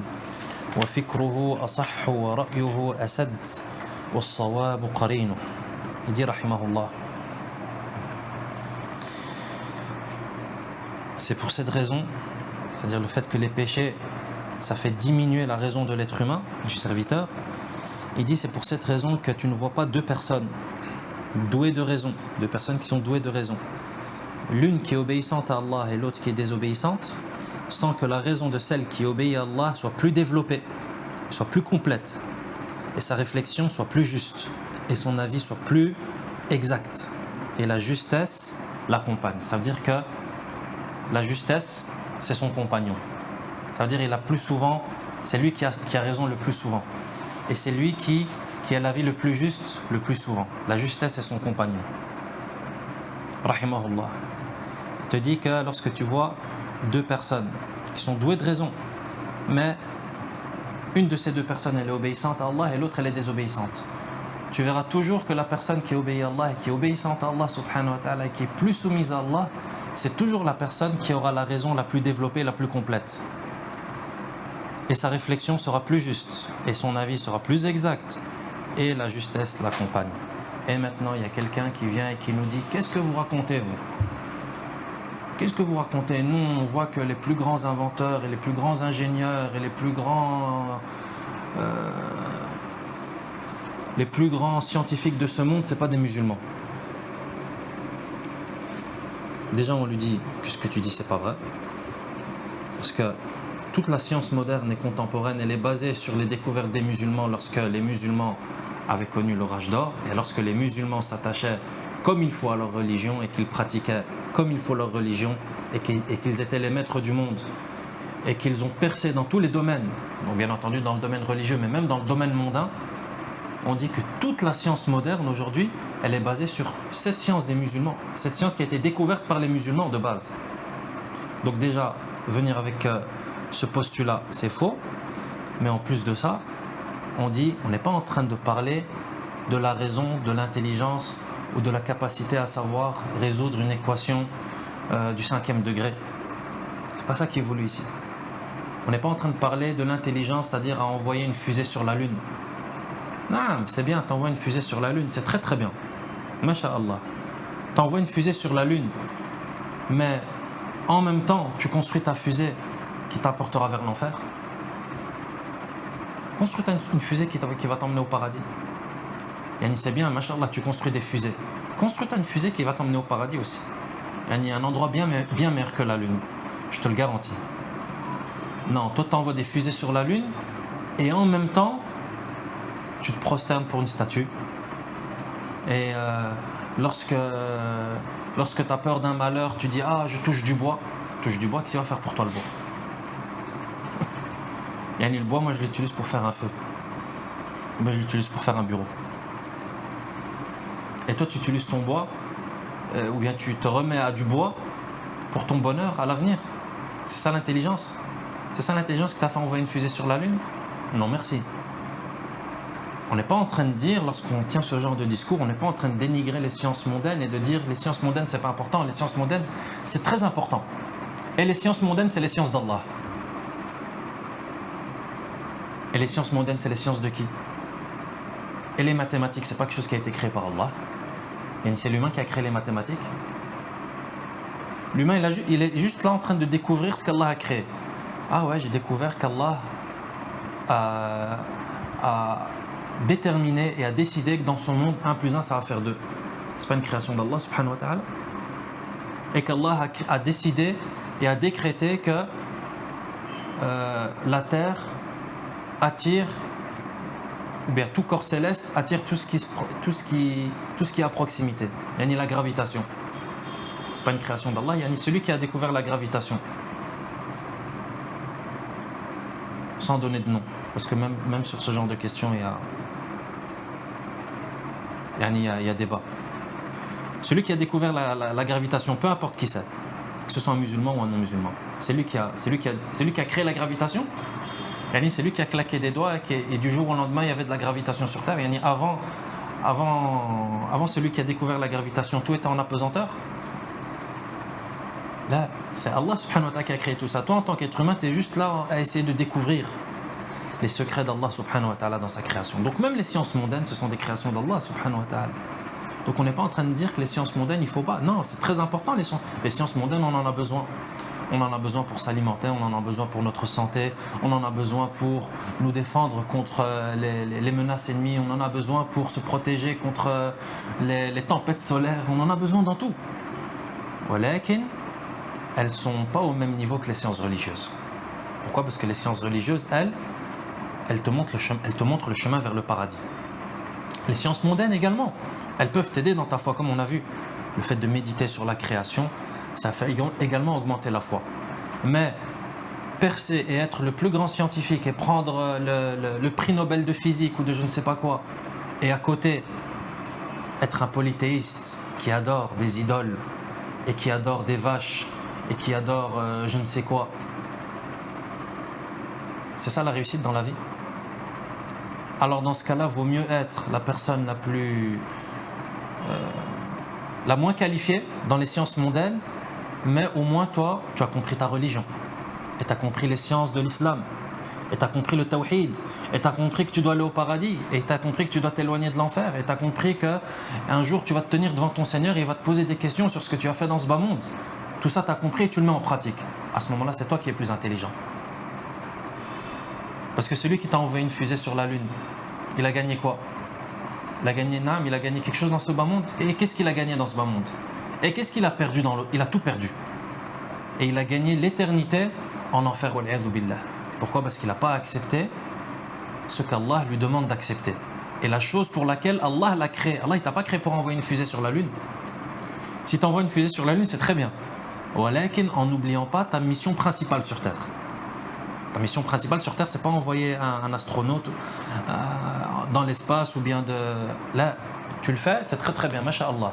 وَفِكْرُهُ أَصَحُّ وَرَأْيُهُ أَسَدُّ وَالصَّوَابُ قَرِينُهُ. Il dit rahimahullah, c'est pour cette raison, c'est-à-dire le fait que les péchés, ça fait diminuer la raison de l'être humain, du serviteur. Il dit c'est pour cette raison que tu ne vois pas deux personnes douées de raison, deux personnes qui sont douées de raison, l'une qui est obéissante à Allah et l'autre qui est désobéissante, sans que la raison de celle qui obéit à Allah soit plus développée, soit plus complète, et sa réflexion soit plus juste, et son avis soit plus exact, et la justesse l'accompagne. Ça veut dire que la justesse, c'est son compagnon. Ça veut dire il a plus souvent, c'est lui qui a raison le plus souvent. Et c'est lui qui a l'avis le plus juste le plus souvent. La justesse est son compagnon. Rahimahullah. Il te dit que lorsque tu vois deux personnes qui sont douées de raison, mais une de ces deux personnes elle est obéissante à Allah et l'autre elle est désobéissante, tu verras toujours que la personne qui obéit à Allah et qui est obéissante à Allah subhanahu wa ta'ala et qui est plus soumise à Allah, c'est toujours la personne qui aura la raison la plus développée, la plus complète. Et sa réflexion sera plus juste, et son avis sera plus exact, et la justesse l'accompagne. Et maintenant, il y a quelqu'un qui vient et qui nous dit « Qu'est-ce que vous racontez, vous ? Qu'est-ce que vous racontez ? Nous, on voit que les plus grands inventeurs, et les plus grands ingénieurs, et les plus grands scientifiques de ce monde, ce n'est pas des musulmans. » Déjà, on lui dit que ce que tu dis, c'est pas vrai. Parce que toute la science moderne et contemporaine, elle est basée sur les découvertes des musulmans lorsque les musulmans avaient connu l'orage d'or et lorsque les musulmans s'attachaient comme il faut à leur religion et qu'ils pratiquaient comme il faut leur religion et qu'ils étaient les maîtres du monde et qu'ils ont percé dans tous les domaines, donc bien entendu dans le domaine religieux mais même dans le domaine mondain. On dit que toute la science moderne aujourd'hui, elle est basée sur cette science des musulmans, cette science qui a été découverte par les musulmans de base. Donc déjà, venir avec ce postulat, c'est faux, mais en plus de ça, on dit, on n'est pas en train de parler de la raison, de l'intelligence ou de la capacité à savoir résoudre une équation du 5e degré. C'est pas ça qui est voulu ici. On n'est pas en train de parler de l'intelligence, c'est-à-dire à envoyer une fusée sur la Lune. Non, c'est bien, t'envoies une fusée sur la Lune, c'est très très bien. Masha'Allah. T'envoies une fusée sur la Lune, mais en même temps, tu construis ta fusée qui t'apportera vers l'enfer. Construis une fusée qui va t'emmener au paradis. Yani c'est bien, Masha'Allah, tu construis des fusées. Construis-toi une fusée qui va t'emmener au paradis aussi. Yani un endroit bien meilleur que la Lune. Je te le garantis. Non, toi t'envoies des fusées sur la Lune et en même temps, tu te prosternes pour une statue. Et lorsque tu as peur d'un malheur, tu dis « Ah, je touche du bois. » Touche du bois, qu'est-ce qu'il va faire pour toi le bois? Yani le bois, moi je l'utilise pour faire un feu. Moi je l'utilise pour faire un bureau. Et toi tu utilises ton bois, ou bien tu te remets à du bois pour ton bonheur à l'avenir. C'est ça l'intelligence. C'est ça l'intelligence qui t'a fait envoyer une fusée sur la Lune? Non merci. On n'est pas en train de dire, lorsqu'on tient ce genre de discours, on n'est pas en train de dénigrer les sciences mondaines et de dire les sciences mondaines c'est pas important, les sciences mondaines c'est très important. Et les sciences mondaines c'est les sciences d'Allah. Et les sciences mondaines c'est les sciences de qui? Et les mathématiques, c'est pas quelque chose qui a été créé par Allah. Et c'est l'humain qui a créé les mathématiques. L'humain, il est juste là en train de découvrir ce qu'Allah a créé. Ah ouais, j'ai découvert qu'Allah a déterminé et a décidé que dans son monde, 1 plus 1, ça va faire 2. C'est pas une création d'Allah, subhanahu wa ta'ala. Et qu'Allah a décidé et a décrété que la terre attire, ou bien tout corps céleste attire tout ce qui est à proximité. Yani la gravitation. C'est pas une création d'Allah, yani celui qui a découvert la gravitation. Sans donner de nom. Parce que même sur ce genre de questions, il y a débat. Celui qui a découvert la gravitation, peu importe qui c'est, que ce soit un musulman ou un non-musulman, c'est lui qui a créé la gravitation. Yani c'est lui qui a claqué des doigts et du jour au lendemain, il y avait de la gravitation sur Terre. Yani avant celui qui a découvert la gravitation, tout était en apesanteur. Là, c'est Allah subhanahu wa ta'ala qui a créé tout ça. Toi, en tant qu'être humain, tu es juste là à essayer de découvrir les secrets d'Allah subhanahu wa ta'ala dans sa création. Donc même les sciences mondaines, ce sont des créations d'Allah subhanahu wa ta'ala. Donc on n'est pas en train de dire que les sciences mondaines, il ne faut pas. Non, c'est très important les sciences mondaines, on en a besoin. On en a besoin pour s'alimenter, on en a besoin pour notre santé, on en a besoin pour nous défendre contre les menaces ennemies, on en a besoin pour se protéger contre les tempêtes solaires, on en a besoin dans tout. Walakin, elles ne sont pas au même niveau que les sciences religieuses. Pourquoi ? Parce que les sciences religieuses, elles te montrent le chemin vers le paradis. Les sciences mondaines également, elles peuvent t'aider dans ta foi, comme on a vu. Le fait de méditer sur la création, ça fait également augmenter la foi. Mais percer et être le plus grand scientifique et prendre le prix Nobel de physique ou de je ne sais pas quoi, et à côté, être un polythéiste qui adore des idoles et qui adore des vaches et qui adore je ne sais quoi, c'est ça la réussite dans la vie. Alors dans ce cas-là, vaut mieux être la personne la moins qualifiée dans les sciences mondaines, mais au moins toi, tu as compris ta religion, et tu as compris les sciences de l'islam, et tu as compris le tawhid, et tu as compris que tu dois aller au paradis, et tu as compris que tu dois t'éloigner de l'enfer, et tu as compris qu'un jour tu vas te tenir devant ton Seigneur et il va te poser des questions sur ce que tu as fait dans ce bas monde. Tout ça, tu as compris et tu le mets en pratique. À ce moment-là, c'est toi qui es plus intelligent. Parce que celui qui t'a envoyé une fusée sur la Lune, il a gagné quoi ? Il a gagné il a gagné quelque chose dans ce bas monde. Et qu'est-ce qu'il a gagné dans ce bas monde ? Et qu'est-ce qu'il a perdu dans l'eau ? Il a tout perdu. Et il a gagné l'éternité en enfer. Pourquoi ? Parce qu'il n'a pas accepté ce qu'Allah lui demande d'accepter. Et la chose pour laquelle Allah l'a créé. Allah, il ne t'a pas créé pour envoyer une fusée sur la Lune. Si tu envoies une fusée sur la Lune, c'est très bien. En n'oubliant pas ta mission principale sur Terre. Ta mission principale sur Terre, c'est pas envoyer un astronaute dans l'espace ou bien de... Là, tu le fais, c'est très très bien, masha'Allah.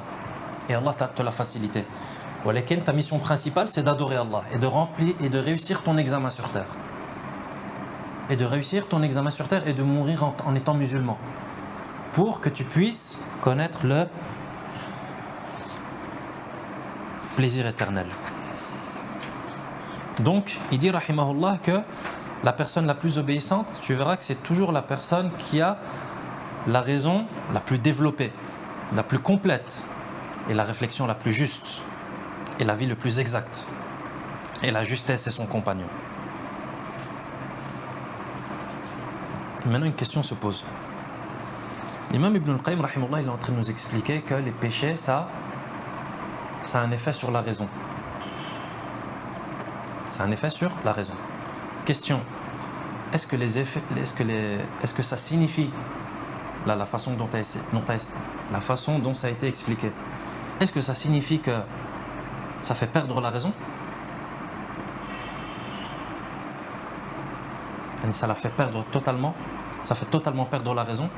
Et Allah te l'a facilité. Ta mission principale, c'est d'adorer Allah et de remplir et de réussir ton examen sur Terre. Et de réussir ton examen sur Terre et de mourir en étant musulman. Pour que tu puisses connaître le plaisir éternel. Donc, il dit, rahimahullah, que la personne la plus obéissante, tu verras que c'est toujours la personne qui a la raison la plus développée, la plus complète, et la réflexion la plus juste, et la vie le plus exacte. Et la justesse est son compagnon. Maintenant, une question se pose. L'imam Ibn al-Qayyim, rahimahullah, il est en train de nous expliquer que les péchés, ça a un effet sur la raison. Ça a un effet sur la raison. Question, est-ce que ça signifie, là, la façon dont ça a été expliqué, est-ce que ça signifie que ça fait perdre la raison ? Et ça la fait perdre totalement, ça fait totalement perdre la raison ?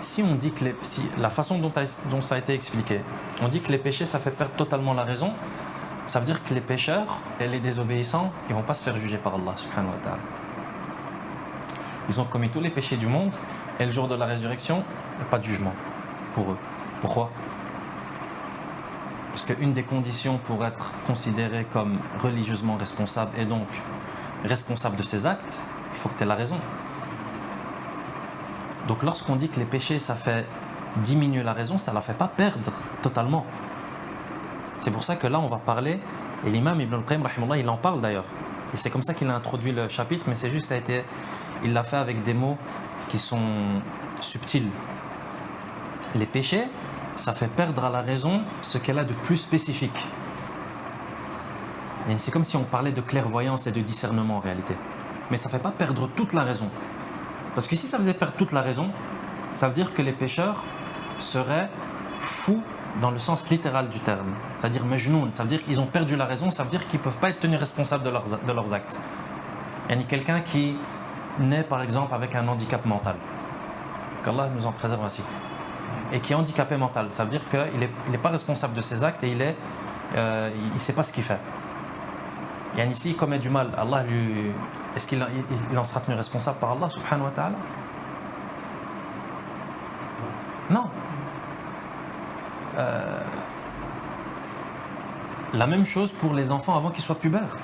Si on dit que la façon dont ça a été expliqué, on dit que les péchés ça fait perdre totalement la raison, ça veut dire que les pécheurs et les désobéissants, ils vont pas se faire juger par Allah subhanahu wa ta'ala. Ils ont commis tous les péchés du monde et le jour de la résurrection, il n'y a pas de jugement. pour eux. Pourquoi? Parce qu'une des conditions pour être considéré comme religieusement responsable et donc responsable de ses actes, il faut que tu aies la raison. Donc lorsqu'on dit que les péchés, ça fait diminuer la raison, ça ne la fait pas perdre totalement. C'est pour ça que là, on va parler, et l'imam Ibn al-Qayyim, rahimahullah, il en parle d'ailleurs. Et c'est comme ça qu'il a introduit le chapitre, mais c'est juste, il l'a fait avec des mots qui sont subtils. Les péchés, ça fait perdre à la raison ce qu'elle a de plus spécifique. Et c'est comme si on parlait de clairvoyance et de discernement en réalité. Mais ça ne fait pas perdre toute la raison. Parce que si ça faisait perdre toute la raison, ça veut dire que les pécheurs seraient fous dans le sens littéral du terme. C'est-à-dire majnoun, ça veut dire qu'ils ont perdu la raison, ça veut dire qu'ils ne peuvent pas être tenus responsables de leurs actes. Il y a quelqu'un qui naît par exemple avec un handicap mental. Qu'Allah nous en préserve ainsi. Et qui est handicapé mental, ça veut dire qu'il n'est pas responsable de ses actes et il ne sait pas ce qu'il fait. Et ici, il commet du mal, Allah lui, est-ce qu'il en sera tenu responsable par Allah subhanahu wa ta'ala? Non. La même chose pour les enfants avant qu'ils soient pubères.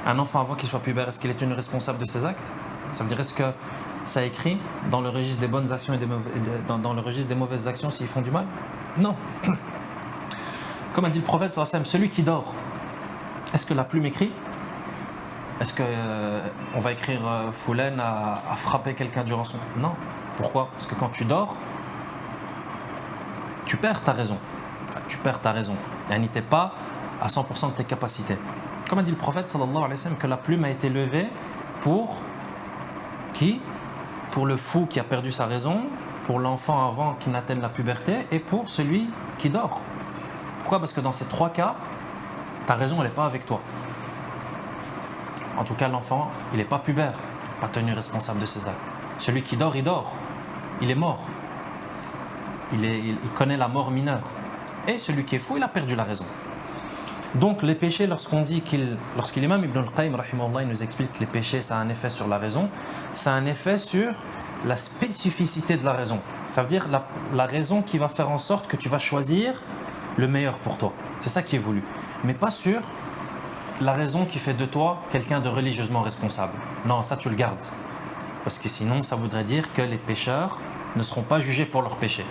Un enfant avant qu'il soit pubère, est-ce qu'il est tenu responsable de ses actes? Ça veut dire, est-ce que ça écrit dans le registre des bonnes actions et dans le registre des mauvaises actions s'ils font du mal? Non. Comme a dit le prophète sallallahu alayhi wa sallam, celui qui dort, est-ce que la plume écrit? Est-ce qu'on va écrire Foulen a frappé quelqu'un durant son... Non. Pourquoi? Parce que quand tu dors, tu perds ta raison. Tu perds ta raison. Et n'était pas à 100% de tes capacités. Comme a dit le prophète sallallahu alayhi wa sallam, que la plume a été levée pour qui? Pour le fou qui a perdu sa raison, pour l'enfant avant qu'il n'atteigne la puberté et pour celui qui dort. Pourquoi? Parce que dans ces trois cas, ta raison, elle n'est pas avec toi. En tout cas, l'enfant, il n'est pas pubère, pas tenu responsable de ses actes. Celui qui dort, il dort. Il est mort. Il connaît la mort mineure. Et celui qui est fou, il a perdu la raison. Donc, les péchés, lorsqu'il l'imam Ibn al-Qayyim, rahimahullah, il nous explique que les péchés, ça a un effet sur la raison, ça a un effet sur la spécificité de la raison. Ça veut dire la raison qui va faire en sorte que tu vas choisir le meilleur pour toi. C'est ça qui est voulu. Mais pas sur la raison qui fait de toi quelqu'un de religieusement responsable. Non, ça tu le gardes. Parce que sinon, ça voudrait dire que les pécheurs ne seront pas jugés pour leurs péchés.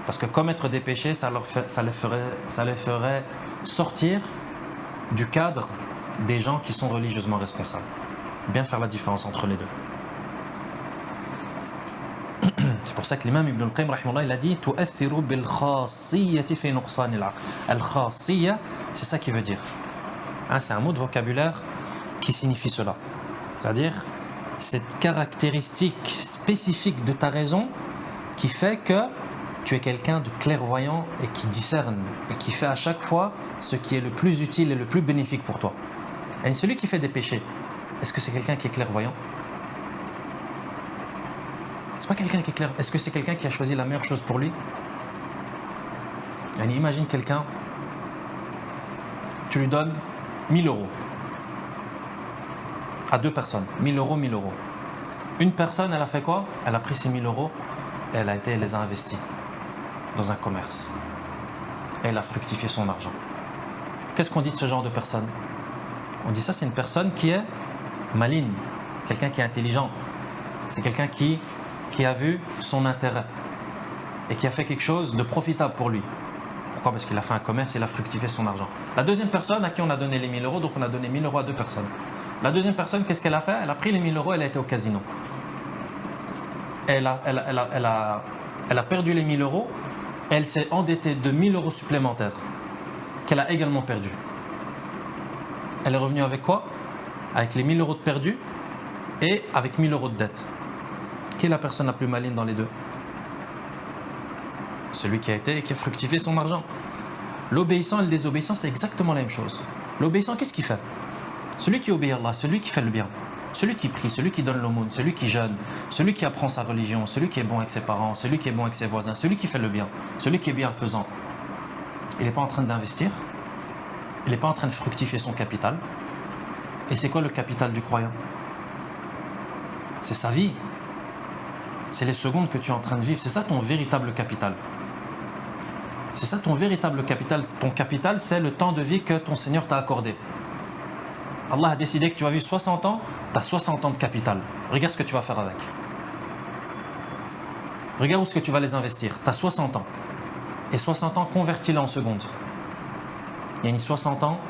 Parce que commettre des péchés, ça les ferait sortir du cadre des gens qui sont religieusement responsables. Bien faire la différence entre les deux. C'est pour ça que l'imam Ibn al-Qayyim, rahimahullah, il a dit tu'athiru bil khassiyyati fi nuqsan al-aql. Al-khassiyya, c'est ça qui veut dire. C'est un mot de vocabulaire qui signifie cela. C'est-à-dire cette caractéristique spécifique de ta raison qui fait que tu es quelqu'un de clairvoyant et qui discerne et qui fait à chaque fois ce qui est le plus utile et le plus bénéfique pour toi. Et celui qui fait des péchés, est-ce que c'est quelqu'un qui est clairvoyant? C'est pas quelqu'un qui est clair. Est-ce que c'est quelqu'un qui a choisi la meilleure chose pour lui? Allez, imagine quelqu'un, tu lui donnes 1000 euros à deux personnes. 1000 euros, 1000 euros. Une personne, elle a fait quoi? Elle a pris ces 1000 euros et elle les a investis dans un commerce. Et elle a fructifié son argent. Qu'est-ce qu'on dit de ce genre de personne? On dit ça, c'est une personne qui est maligne, quelqu'un qui est intelligent. C'est quelqu'un qui a vu son intérêt et qui a fait quelque chose de profitable pour lui. Pourquoi? Parce qu'il a fait un commerce, il a fructifié son argent. La deuxième personne à qui on a donné les 1000 euros, donc on a donné 1000 euros à deux personnes. La deuxième personne, qu'est-ce qu'elle a fait? Elle a pris les 1000 euros, elle a été au casino. Elle a perdu les 1000 euros, elle s'est endettée de 1000 euros supplémentaires qu'elle a également perdu. Elle est revenue avec quoi? Avec les 1000 euros de perdus et avec 1000 euros de dette. Qui est la personne la plus maligne dans les deux? Celui qui a fructifié son argent. L'obéissant et le désobéissant, c'est exactement la même chose. L'obéissant, qu'est-ce qu'il fait? Celui qui obéit à Allah, celui qui fait le bien, celui qui prie, celui qui donne l'aumône, celui qui jeûne, celui qui apprend sa religion, celui qui est bon avec ses parents, celui qui est bon avec ses voisins, celui qui fait le bien, celui qui est bienfaisant. Il n'est pas en train d'investir, il n'est pas en train de fructifier son capital. Et c'est quoi le capital du croyant? C'est sa vie. c'est les secondes que tu es en train de vivre. C'est ça ton véritable capital. C'est ça ton véritable capital. Ton capital, c'est le temps de vie que ton Seigneur t'a accordé. Allah a décidé que tu vas vivre 60 ans, tu as 60 ans de capital. Regarde ce que tu vas faire avec. Regarde où est-ce que tu vas les investir. Tu as 60 ans. Et 60 ans, convertis-les en secondes. Il y a 60 ans,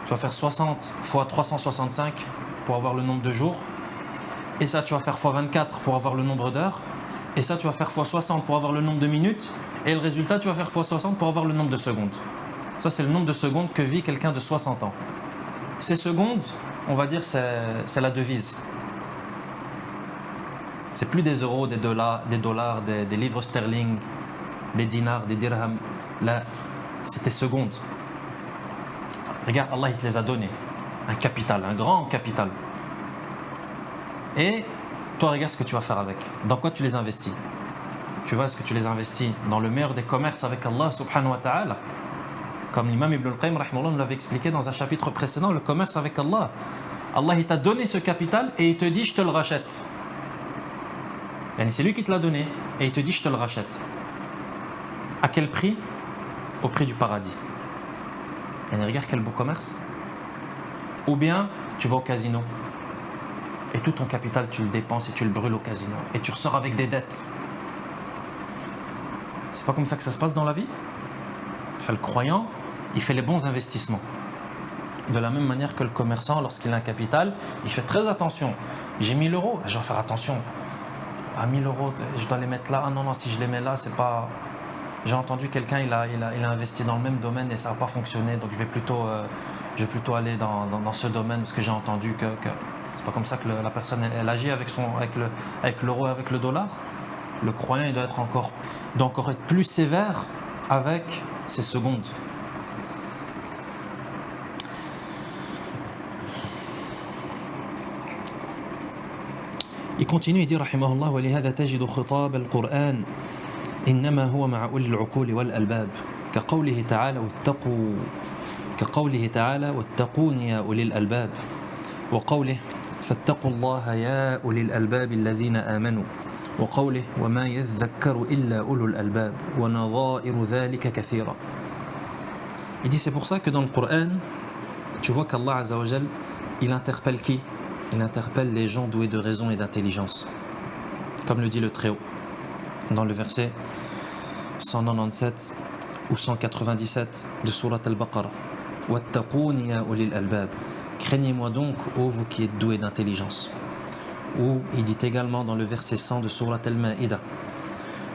tu vas faire 60 fois 365 pour avoir le nombre de jours. Et ça, tu vas faire fois 24 pour avoir le nombre d'heures. Et ça, tu vas faire fois 60 pour avoir le nombre de minutes. Et le résultat, tu vas faire fois 60 pour avoir le nombre de secondes. Ça, c'est le nombre de secondes que vit quelqu'un de 60 ans. Ces secondes, on va dire, c'est la devise. C'est plus des euros, des dollars, des livres sterling, des dinars, des dirhams. Là, c'est tes secondes. Regarde, Allah, il te les a donnés. Un capital, un grand capital. Et toi, regarde ce que tu vas faire avec. Dans quoi tu les investis? Tu vois, est-ce que tu les investis dans le meilleur des commerces avec Allah subhanahu wa ta'ala? Comme l'imam Ibn al-Qayyim nous l'avait expliqué dans un chapitre précédent, le commerce avec Allah. Allah, il t'a donné ce capital et il te dit, je te le rachète. C'est lui qui te l'a donné et il te dit, je te le rachète. À quel prix? Au prix du paradis. Regarde quel beau commerce. Ou bien, tu vas au casino et tout ton capital, tu le dépenses et tu le brûles au casino. Et tu ressors avec des dettes. C'est pas comme ça que ça se passe dans la vie. Le croyant, il fait les bons investissements. De la même manière que le commerçant, lorsqu'il a un capital, il fait très attention. J'ai 1000 euros, je dois faire attention. À 1000 euros, je dois les mettre là. Ah non, si je les mets là, c'est pas... J'ai entendu quelqu'un, il a investi dans le même domaine et ça n'a pas fonctionné. Donc je vais plutôt aller dans ce domaine parce que j'ai entendu que c'est pas comme ça que la personne elle agit avec l'euro, avec le dollar. Le croyant, il doit encore être plus sévère avec ses secondes. Il continue, il dit rahimahullah ولهذا تجد خطاب القرآن إنما هو مع أولي العقول والألباب كقوله تعالى واتقون يا أولي الألباب وقوله فاتقوا الله يا أولي الألباب الذين آمنوا وقوله وما يذكر إلا أولو الألباب ونظائر ذلك كثيرا. Il dit c'est pour ça que dans le Coran tu vois qu'Allah Azza wa Jal il interpelle qui? Il interpelle les gens doués de raison et d'intelligence, comme le dit le Très-Haut dans le verset 197 ou 197 de Surat Al-Baqarah. Wattaqouni ya ulil albab. Craignez-moi donc, ô vous qui êtes doués d'intelligence. Ou il dit également dans le verset 100 de Surat Al-Ma'idah.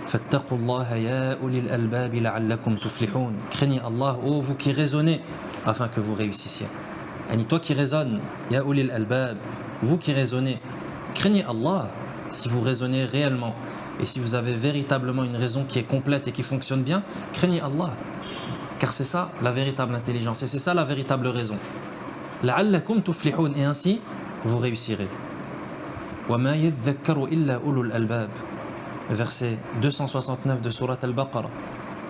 Fattaqullaha ya ulil albab la'allakum tuflihun. Craignez Allah, ô vous qui raisonnez, afin que vous réussissiez. Et toi qui raisonnes, ya ulil albab, vous qui raisonnez, craignez Allah si vous raisonnez réellement. Et si vous avez véritablement une raison qui est complète et qui fonctionne bien, craignez Allah. Car c'est ça la véritable intelligence et c'est ça la véritable raison. La'allakum tuflihun, et ainsi vous réussirez. Wa ma yadhakkaru illa ulul albab. Verset 269 de Surat Al-Baqarah.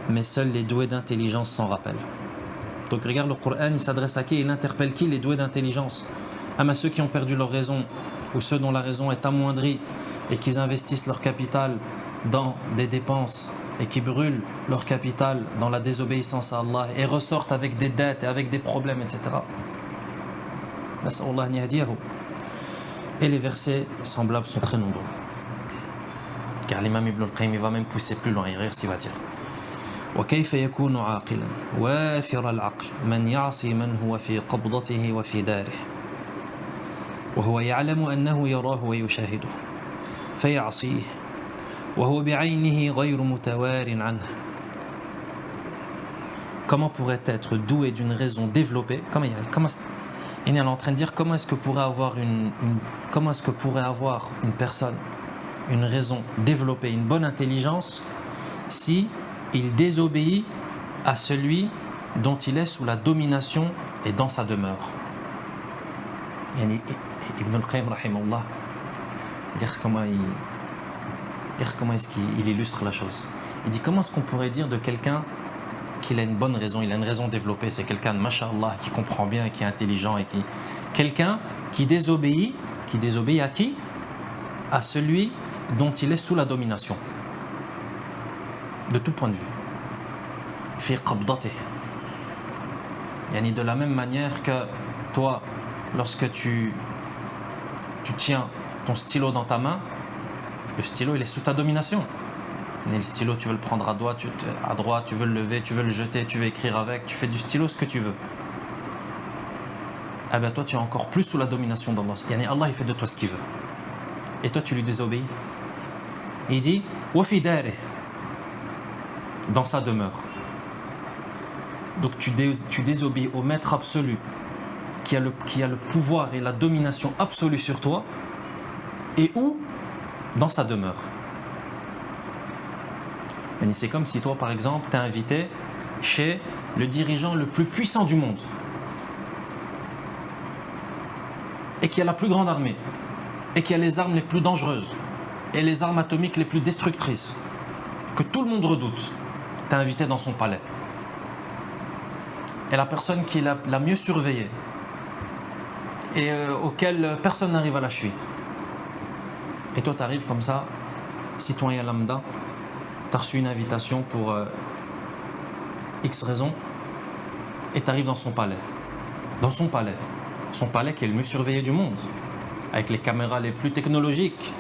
Mais seuls les doués d'intelligence s'en rappellent. Donc regarde le Coran, il s'adresse à qui? Il interpelle qui? Les doués d'intelligence. À ceux qui ont perdu leur raison ou ceux dont la raison est amoindrie et qui investissent leur capital dans des dépenses et qui brûlent leur capital dans la désobéissance à Allah et ressortent avec des dettes et avec des problèmes, etc. Et les versets semblables sont très nombreux. Car l'imam Ibn al-Qayyim va même pousser plus loin, il regarde ce qu'il va dire. وكيف يكون عاقلا وافر العقل من يعصي من هو في قبضته وفي داره وهو يعلم أنه يراه ويشاهده فيعصيه وهو بعينه غير متوار عنه. Comment pourrait être doué d'une raison développée? Il est en train de dire comment est-ce que pourrait avoir une personne une raison développée, une bonne intelligence si il désobéit à celui dont il est sous la domination et dans sa demeure. Ibn al-Qayyim rahimahullah, regarde comment est-ce qu'il illustre la chose. Il dit comment est-ce qu'on pourrait dire de quelqu'un qu'il a une bonne raison, il a une raison développée, c'est quelqu'un de masha'Allah qui comprend bien, qui est intelligent et quelqu'un qui désobéit à qui? À celui dont il est sous la domination, de tout point de vue. Fi qabdatih. Yani de la même manière que toi, lorsque tu tiens ton stylo dans ta main, le stylo il est sous ta domination. Mais le stylo, tu veux le prendre à droite, tu veux le lever, tu veux le jeter, tu veux écrire avec, tu fais du stylo ce que tu veux. Eh bien toi tu es encore plus sous la domination d'Allah. Yani Allah il fait de toi ce qu'il veut. Et toi tu lui désobéis. Il dit wa fi darih, dans sa demeure. Donc tu désobéis au maître absolu qui a le pouvoir et la domination absolue sur toi. Et où? Dans sa demeure. Yani c'est comme si toi par exemple t'es invité chez le dirigeant le plus puissant du monde et qui a la plus grande armée et qui a les armes les plus dangereuses et les armes atomiques les plus destructrices que tout le monde redoute. T'es invité dans son palais. Et la personne qui est la mieux surveillée et auquel personne n'arrive à la cheville. Et toi, tu arrives comme ça, citoyen lambda, tu as reçu une invitation pour X raison, et tu arrives dans son palais. Dans son palais. Son palais qui est le mieux surveillé du monde, avec les caméras les plus technologiques,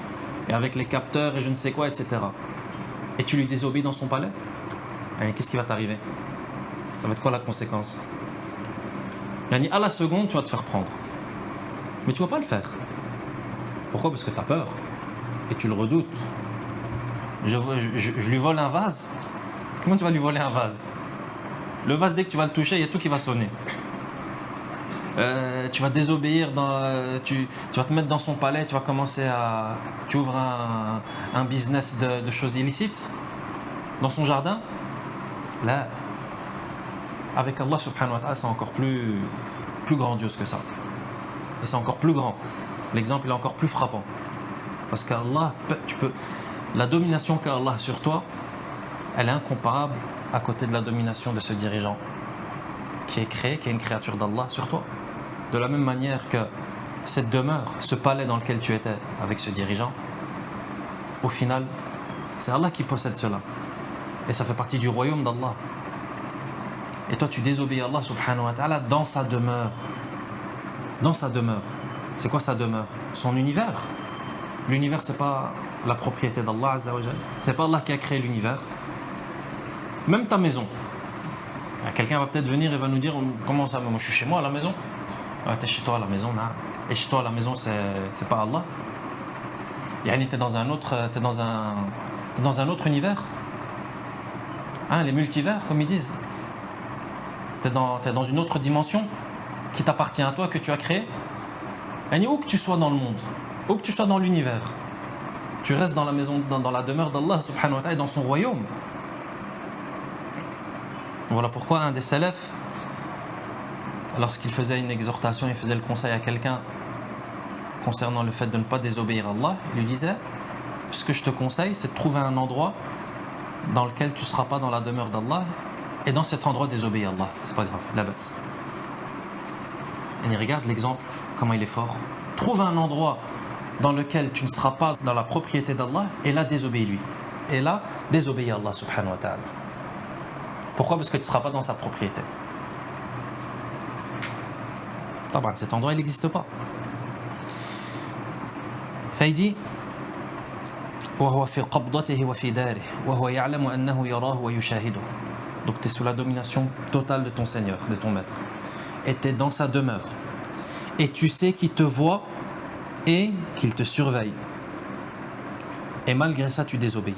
et avec les capteurs et je ne sais quoi, etc. Et tu lui désobéis dans son palais? Et qu'est-ce qui va t'arriver? Ça va être quoi la conséquence? À la seconde, tu vas te faire prendre. Mais tu ne vas pas le faire. Pourquoi? Parce que tu as peur. Et tu le redoutes. Je lui vole un vase. Comment tu vas lui voler un vase? Le vase, dès que tu vas le toucher, il y a tout qui va sonner. Tu vas désobéir, tu vas te mettre dans son palais, tu vas commencer à... Tu ouvres un business de choses illicites dans son jardin. Là, avec Allah subhanahu wa ta'ala, c'est encore plus grandiose que ça. Et c'est encore plus grand. L'exemple est encore plus frappant. Parce qu'Allah, la domination qu'a Allah sur toi, elle est incomparable à côté de la domination de ce dirigeant qui est créé, qui est une créature d'Allah sur toi. De la même manière que cette demeure, ce palais dans lequel tu étais avec ce dirigeant, au final, c'est Allah qui possède cela. Et ça fait partie du royaume d'Allah. Et toi, tu désobéis à Allah subhanahu wa ta'ala dans sa demeure. Dans sa demeure. C'est quoi sa demeure? Son univers. L'univers, c'est pas la propriété d'Allah azza wa jal. C'est pas Allah qui a créé l'univers. Même ta maison. Quelqu'un va peut-être venir et va nous dire comment ça? Moi, je suis chez moi à la maison. Ah, t'es chez toi à la maison, non. Et chez toi à la maison, c'est pas Allah. Yani, t'es dans un autre univers. Hein, les multivers, comme ils disent. T'es dans une autre dimension qui t'appartient à toi, que tu as créé. Yani, où que tu sois dans le monde, où que tu sois dans l'univers, tu restes dans la maison, dans la demeure d'Allah subhanahu wa ta'ala, dans son royaume. Voilà pourquoi un des salafs, lorsqu'il faisait une exhortation, il faisait le conseil à quelqu'un concernant le fait de ne pas désobéir à Allah, il lui disait: ce que je te conseille, c'est de trouver un endroit dans lequel tu ne seras pas dans la demeure d'Allah, et dans cet endroit désobéir à Allah. C'est pas grave, la baisse. Et regarde l'exemple, comment il est fort. Trouve un endroit dans lequel tu ne seras pas dans la propriété d'Allah, et là désobéis lui. Et là désobéis à Allah subhanahu wa ta'ala. Pourquoi? Parce que tu ne seras pas dans sa propriété. Cet endroit il n'existe pas. Il dit: donc tu es sous la domination totale de ton Seigneur, de ton Maître, et tu es dans sa demeure, et tu sais qu'il te voit et qu'il te surveille, et malgré ça tu désobéis.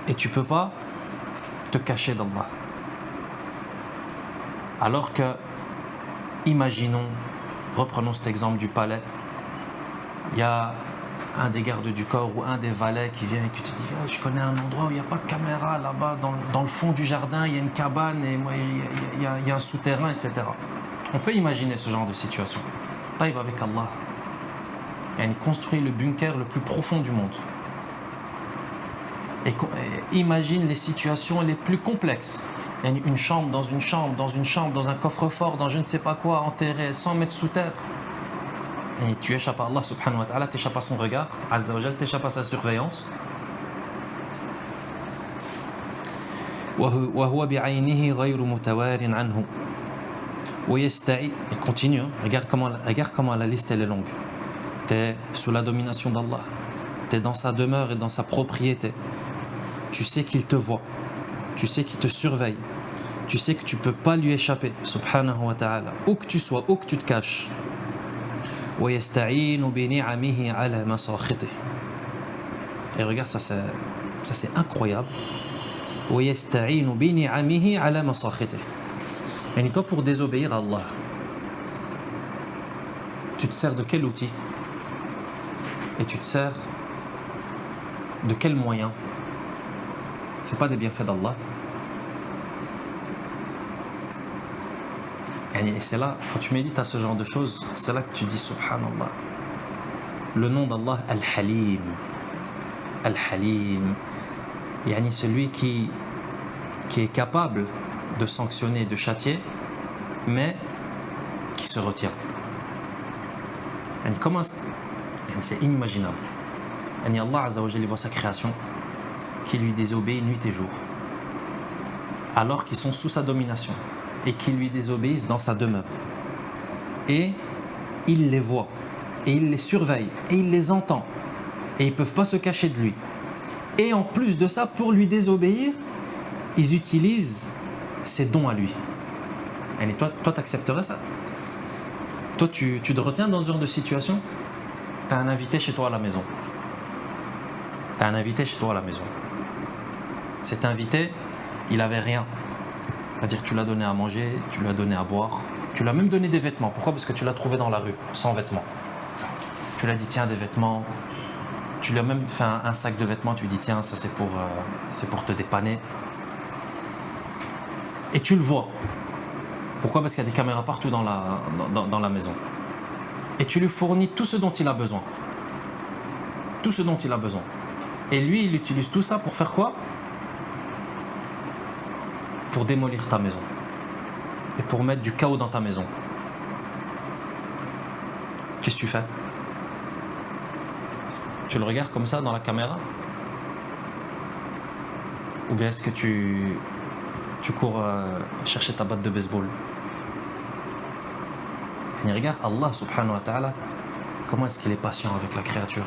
Et tu ne peux pas te cacher d'Allah. Alors que, imaginons, reprenons cet exemple du palais, il y a un des gardes du corps ou un des valets qui vient et qui te dit: je connais un endroit où il n'y a pas de caméra, là-bas, dans le fond du jardin, il y a une cabane, et moi, il y a un souterrain, etc. On peut imaginer ce genre de situation. Taïb avec Allah. Il construit le bunker le plus profond du monde. Et imagine les situations les plus complexes, Une chambre, dans une chambre, dans une chambre, dans un coffre-fort, dans je ne sais pas quoi, enterré 100 mètres sous terre. Et tu échappes à Allah subhanahu wa ta'ala, tu échappes à son regard, azza wa jal, tu échappes à sa surveillance. وهو بعينه غير متوار عنه ويستعي. Il continue, hein. Regarde comment la liste elle est longue. Tu es sous la domination d'Allah, tu es dans sa demeure et dans sa propriété. Tu sais qu'il te voit, tu sais qu'il te surveille, tu sais que tu ne peux pas lui échapper, subhanahu wa ta'ala, où que tu sois, où que tu te caches. ويستعين بنعمه على مساخطه. Et regarde, ça c'est incroyable. ويستعين بنعمه على مساخطه. Et toi, pour désobéir à Allah, tu te sers de quel outil? Et tu te sers de quel moyen? C'est pas des bienfaits d'Allah. Et c'est là, quand tu médites à ce genre de choses, c'est là que tu dis Subhanallah. Le nom d'Allah, Al-Halim. Al-Halim. Yani celui qui est capable de sanctionner, de châtier, mais qui se retient. Yani comment, c'est inimaginable. Yani Allah Azza wa Jalla voit sa création, qui lui désobéit nuit et jour, alors qu'ils sont sous sa domination, et qui lui désobéissent dans sa demeure. Et il les voit, et il les surveille, et il les entend, et ils ne peuvent pas se cacher de lui. Et en plus de ça, pour lui désobéir, ils utilisent ses dons à lui. Et toi, tu accepterais ça? Toi, tu te retiens dans ce genre de situation? Tu as un invité chez toi à la maison. Tu as un invité chez toi à la maison. Cet invité, il n'avait rien. C'est-à-dire que tu l'as donné à manger, tu lui as donné à boire, tu lui as même donné des vêtements. Pourquoi? Parce que tu l'as trouvé dans la rue, sans vêtements. Tu lui as dit tiens, des vêtements. Tu lui as même fait un sac de vêtements, tu lui dis tiens, ça c'est pour te dépanner. Et tu le vois. Pourquoi? Parce qu'il y a des caméras partout dans la maison. Et tu lui fournis tout ce dont il a besoin. Tout ce dont il a besoin. Et lui, il utilise tout ça pour faire quoi? Pour démolir ta maison. Et pour mettre du chaos dans ta maison. Qu'est-ce que tu fais? Tu le regardes comme ça dans la caméra? Ou bien est-ce que tu cours chercher ta batte de baseball? Et regarde Allah subhanahu wa ta'ala, comment est-ce qu'il est patient avec la créature.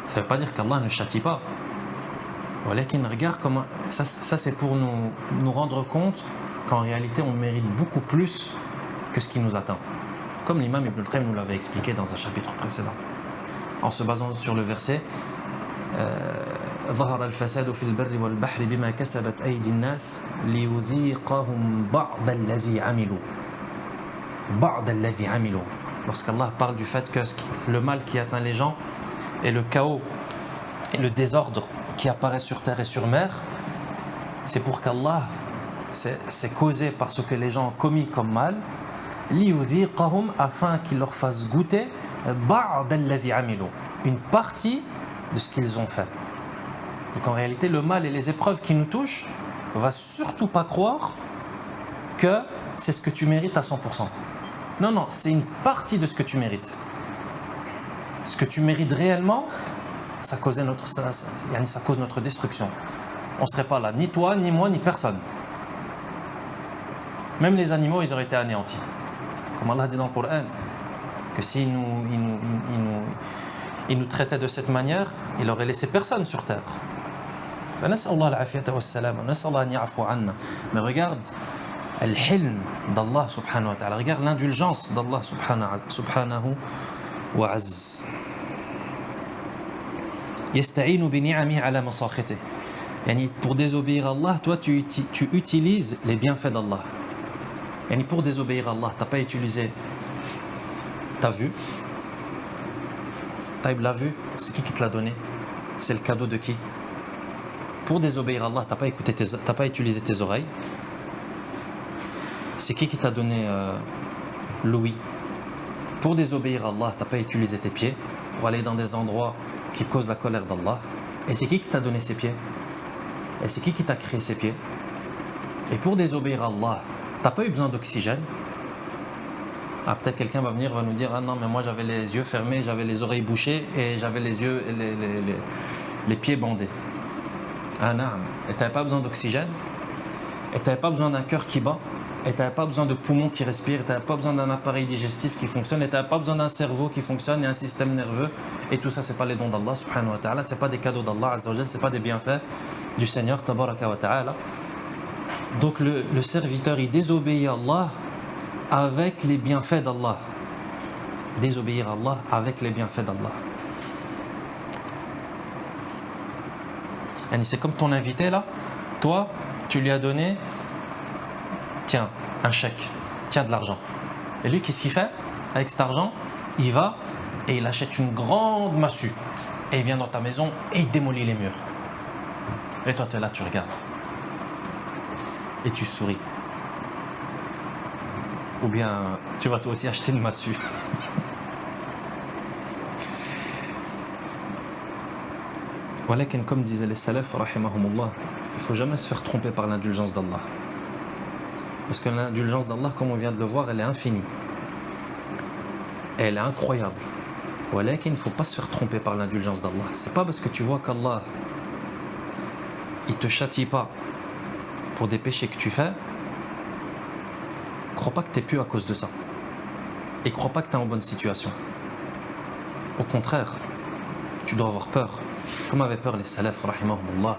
Ça ne veut pas dire qu'Allah ne châtie pas. Walakin, regarde comment. Ça c'est pour nous rendre compte qu'en réalité on mérite beaucoup plus que ce qui nous attend. Comme l'imam Ibn al-Qayyim nous l'avait expliqué dans un chapitre précédent. En se basant sur le verset ظهر الفساد في البر والبحر بما كسبت أيدي الناس ليذيقهم بعض الذي عملوا. Lorsqu'Allah parle du fait que le mal qui atteint les gens et le chaos et le désordre qui apparaît sur terre et sur mer, c'est pour qu'Allah, c'est causé par ce que les gens ont commis comme mal, ليذيقهم, afin qu'il leur fasse goûter بعض الذي عملوا, une partie de ce qu'ils ont fait. Donc en réalité, le mal et les épreuves qui nous touchent, on ne va surtout pas croire que c'est ce que tu mérites à 100%. Non, c'est une partie de ce que tu mérites. Ce que tu mérites réellement, ça cause notre destruction. On ne serait pas là, ni toi, ni moi, ni personne. Même les animaux, ils auraient été anéantis. Comme Allah dit dans le Coran, que s'il nous traitait de cette manière, il n'aurait laissé personne sur terre. Mais regarde al-hilm d'Allah subhanahu wa ta'ala, regarde l'indulgence d'Allah subhanahu wa azz. Yasta'inu bi ni'amihi ala masakhitih. Yani pour désobéir à Allah, toi tu utilises les bienfaits d'Allah. Yani pour désobéir à Allah, tu n'as pas utilisé ta vue. Taïb, la vue, c'est qui te l'a donné? C'est le cadeau de qui? Pour désobéir à Allah, tu n'as pas utilisé tes oreilles. C'est qui t'a donné l'ouïe? Pour désobéir à Allah, tu n'as pas utilisé tes pieds pour aller dans des endroits qui causent la colère d'Allah. Et c'est qui t'a donné ses pieds? Et c'est qui t'a créé ses pieds? Et pour désobéir à Allah, tu n'as pas eu besoin d'oxygène. Ah, peut-être quelqu'un va venir, va nous dire « Ah non, mais moi j'avais les yeux fermés, j'avais les oreilles bouchées et j'avais les yeux et les pieds bandés. » Ah non, et tu n'avais pas besoin d'oxygène, et tu n'avais pas besoin d'un cœur qui bat, et tu n'avais pas besoin de poumons qui respirent, et tu n'avais pas besoin d'un appareil digestif qui fonctionne, et tu n'avais pas besoin d'un cerveau qui fonctionne et un système nerveux. Et tout ça, ce n'est pas les dons d'Allah subhanahu wa ta'ala, ce n'est pas des cadeaux d'Allah azza wa jalla, ce n'est pas des bienfaits du Seigneur tabaraka wa ta'ala. Donc le serviteur, il désobéit à Allah avec les bienfaits d'Allah. Désobéir à Allah avec les bienfaits d'Allah. C'est comme ton invité là, toi, tu lui as donné, tiens, un chèque, tiens de l'argent. Et lui, qu'est-ce qu'il fait avec cet argent? Il va et il achète une grande massue. Et il vient dans ta maison et il démolit les murs. Et toi, tu es là, tu regardes. Et tu souris. Ou bien, tu vas toi aussi acheter une massue. Comme disaient les salafs, rahimahumullah, il ne faut jamais se faire tromper par l'indulgence d'Allah. Parce que l'indulgence d'Allah, comme on vient de le voir, elle est infinie. Elle est incroyable. Il ne faut pas se faire tromper par l'indulgence d'Allah. C'est pas parce que tu vois qu'Allah il te châtie pas pour des péchés que tu fais, crois pas que tu es plus à cause de ça. Et crois pas que tu es en bonne situation. Au contraire, tu dois avoir peur. Comme avaient peur les salafs, rahimahumullah,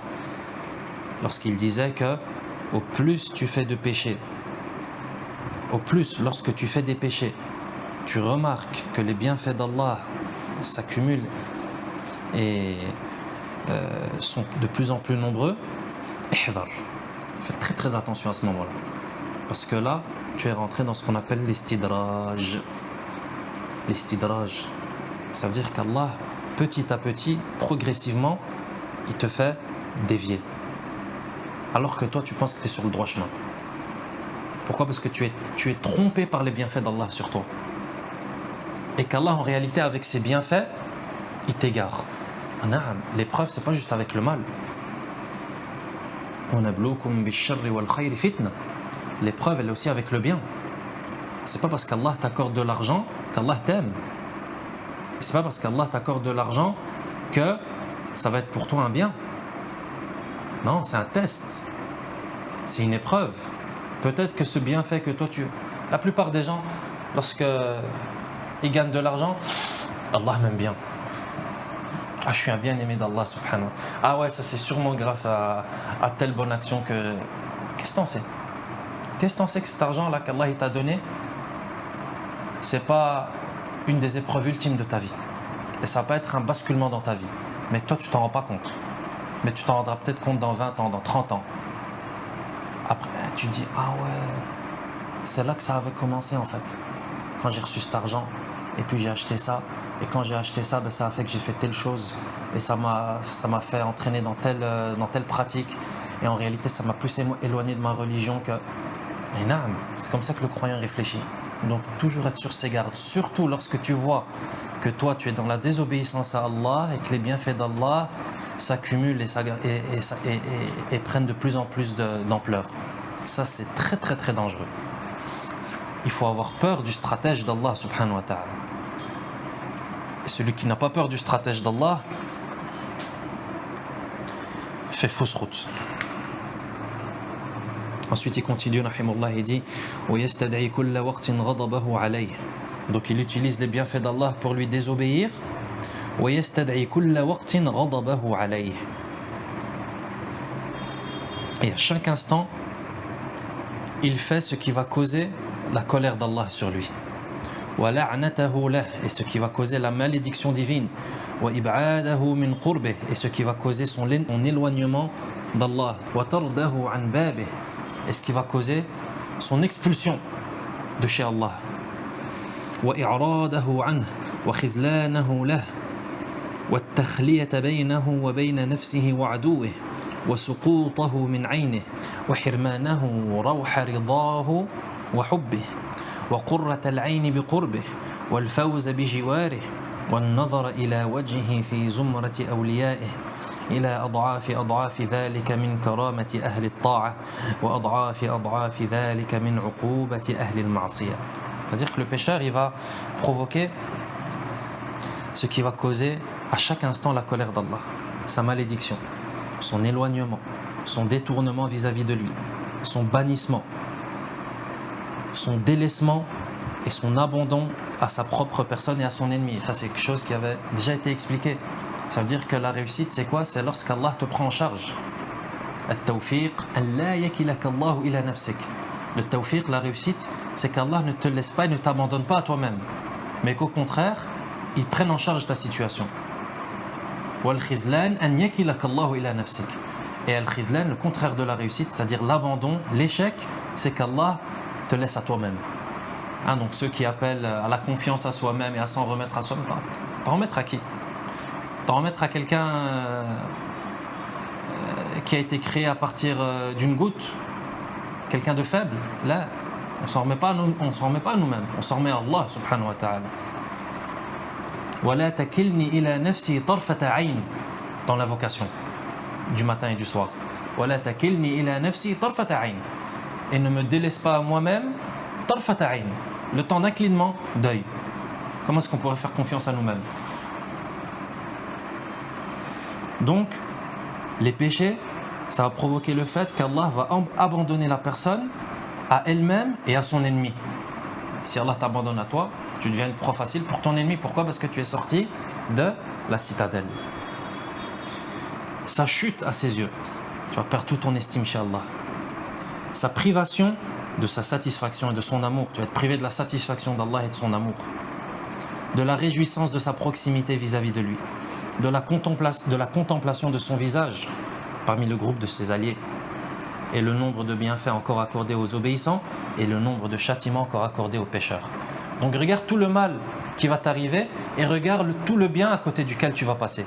lorsqu'ils disaient que au plus tu fais de péchés, au plus lorsque tu fais des péchés, tu remarques que les bienfaits d'Allah s'accumulent et sont de plus en plus nombreux, ihdar. Fais très très attention à ce moment-là. Parce que là, tu es rentré dans ce qu'on appelle l'istidraj. L'istidraj, ça veut dire qu'Allah, petit à petit, progressivement, il te fait dévier. Alors que toi, tu penses que tu es sur le droit chemin. Pourquoi? Parce que tu es trompé par les bienfaits d'Allah sur toi. Et qu'Allah, en réalité, avec ses bienfaits, il t'égare. L'épreuve, c'est pas juste avec le mal. L'épreuve, elle est aussi avec le bien. C'est pas parce qu'Allah t'accorde de l'argent qu'Allah t'aime. C'est pas parce qu'Allah t'accorde de l'argent que ça va être pour toi un bien. Non, c'est un test. C'est une épreuve. Peut-être que ce bienfait que toi tu... La plupart des gens, lorsque ils gagnent de l'argent, Allah m'aime bien. Ah, je suis un bien-aimé d'Allah subhanahu wa ta'ala. Ah ouais, ça c'est sûrement grâce à telle bonne action que... Qu'est-ce que t'en sais? Qu'est-ce que t'en sais que cet argent-là qu'Allah il t'a donné, c'est pas une des épreuves ultimes de ta vie. Et ça va pas être un basculement dans ta vie. Mais toi, tu t'en rends pas compte. Mais tu t'en rendras peut-être compte dans 20 ans, dans 30 ans. Après, tu dis, ah ouais, c'est là que ça avait commencé en fait. Quand j'ai reçu cet argent, et puis j'ai acheté ça. Et quand j'ai acheté ça, ça a fait que j'ai fait telle chose. Et ça m'a fait entraîner dans telle pratique. Et en réalité, ça m'a plus éloigné de ma religion que... Et non, c'est comme ça que le croyant réfléchit. Donc toujours être sur ses gardes, surtout lorsque tu vois que toi tu es dans la désobéissance à Allah et que les bienfaits d'Allah s'accumulent et prennent de plus en plus d'ampleur. Ça c'est très très très dangereux. Il faut avoir peur du stratège d'Allah subhanahu wa ta'ala. Et celui qui n'a pas peur du stratège d'Allah fait fausse route. Ensuite, il continue, rahimahullah, il dit وَيَسْتَدْعِي كُلَّ وَقْتٍ غَضَبَهُ عَلَيْهِ. Donc, il utilise les bienfaits d'Allah pour lui désobéir. وَيَسْتَدْعِي كُلَّ وَقْتٍ غَضَبَهُ عَلَيْهِ. Et à chaque instant, il fait ce qui va causer la colère d'Allah sur lui. وَلَعْنَتَهُ لَهُ. Et ce qui va causer la malédiction divine. وَإِبْعَادَهُ مِنْ قُرْبِهِ. Et ce qui va causer son éloignement d'Allah. وَتَرْدَهُ عَنْ بَابِهِ. Et ce qui va causer son expulsion de chez Allah. وإعراضه عنه وخذلانه له والتخلية بينه وبين نفسه وعدوه وسقوطه من عينه وحرمانه روح رضاه وحبه وقرة العين بقربه والفوز بجواره والنظر إلى وجهه في زمرة أوليائه إلى أضعاف ذلك من كرامة أهل الطاعة وأضعاف ذلك من عقوبة أهل المعصية. C'est-à-dire que le pécheur, il va provoquer ce qui va causer à chaque instant la colère d'Allah, sa malédiction, son éloignement, son détournement vis-à-vis de lui, son bannissement, son délaissement et son abandon à sa propre personne et à son ennemi. Et ça, c'est quelque chose qui avait déjà été expliqué. Ça veut dire que la réussite, c'est quoi? C'est lorsqu'Allah te prend en charge. At-tawfiq, an la yakilaka Allahu ila nafsik. Le tawfiq, la réussite, c'est qu'Allah ne te laisse pas et ne t'abandonne pas à toi-même, mais qu'au contraire, il prenne en charge ta situation. Wal khizlan an yakilaka Allahu ila nafsik. Et al-khizlan, le contraire de la réussite, c'est-à-dire l'abandon, l'échec, c'est qu'Allah te laisse à toi-même. Donc ceux qui appellent à la confiance à soi-même et à s'en remettre à soi-même, t'en remettre à qui? T'en remettre à quelqu'un qui a été créé à partir d'une goutte, quelqu'un de faible? Là, on s'en remet pas à nous-mêmes, on s'en remet à Allah subhanahu wa ta'ala. وَلَا تَكِلْنِي إِلَى نَفْسِي طَرْفَةَ عَيْنٍ dans l'invocation du matin et du soir. وَلَا تَكِلْنِي إِلَى نَفْسِي طَرْفَةَ عَيْنٍ. Et ne me délaisse pas à moi-même طَرْفَةَ عَيْنٍ, le temps d'un clignement d'œil. Comment est-ce qu'on pourrait faire confiance à nous-mêmes? Donc, les péchés, ça va provoquer le fait qu'Allah va abandonner la personne à elle-même et à son ennemi. Si Allah t'abandonne à toi, tu deviens une proie facile pour ton ennemi. Pourquoi? Parce que tu es sorti de la citadelle. Sa chute à ses yeux, tu vas perdre toute ton estime chez Allah. Sa privation de sa satisfaction et de son amour, tu vas être privé de la satisfaction d'Allah et de son amour, de la réjouissance de sa proximité vis-à-vis de lui, de la contemplation de son visage parmi le groupe de ses alliés, et le nombre de bienfaits encore accordés aux obéissants et le nombre de châtiments encore accordés aux pécheurs. Donc regarde tout le mal qui va t'arriver et regarde tout le bien à côté duquel tu vas passer.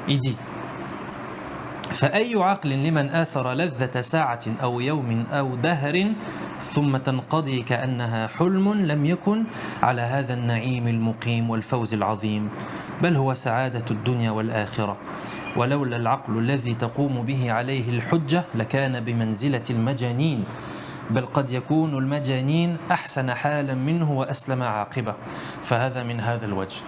Il dit فأي عقل لمن آثر لذة ساعة أو يوم أو دهر ثم تنقضي كأنها حلم لم يكن على هذا النعيم المقيم والفوز العظيم بل هو سعادة الدنيا والآخرة ولولا العقل الذي تقوم به عليه الحجة لكان بمنزلة المجانين بل قد يكون المجانين أحسن حالا منه وأسلم عاقبة فهذا من هذا الوجه.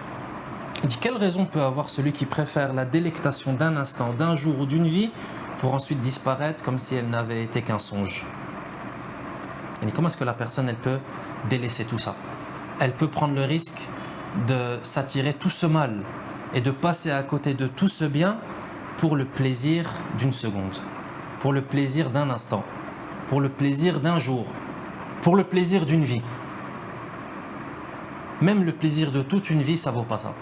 Il dit, quelle raison peut avoir celui qui préfère la délectation d'un instant, d'un jour ou d'une vie pour ensuite disparaître comme si elle n'avait été qu'un songe? Et comment est-ce que la personne elle peut délaisser tout ça? Elle peut prendre le risque de s'attirer tout ce mal et de passer à côté de tout ce bien pour le plaisir d'une seconde, pour le plaisir d'un instant, pour le plaisir d'un jour, pour le plaisir d'une vie. Même le plaisir de toute une vie, ça ne vaut pas ça.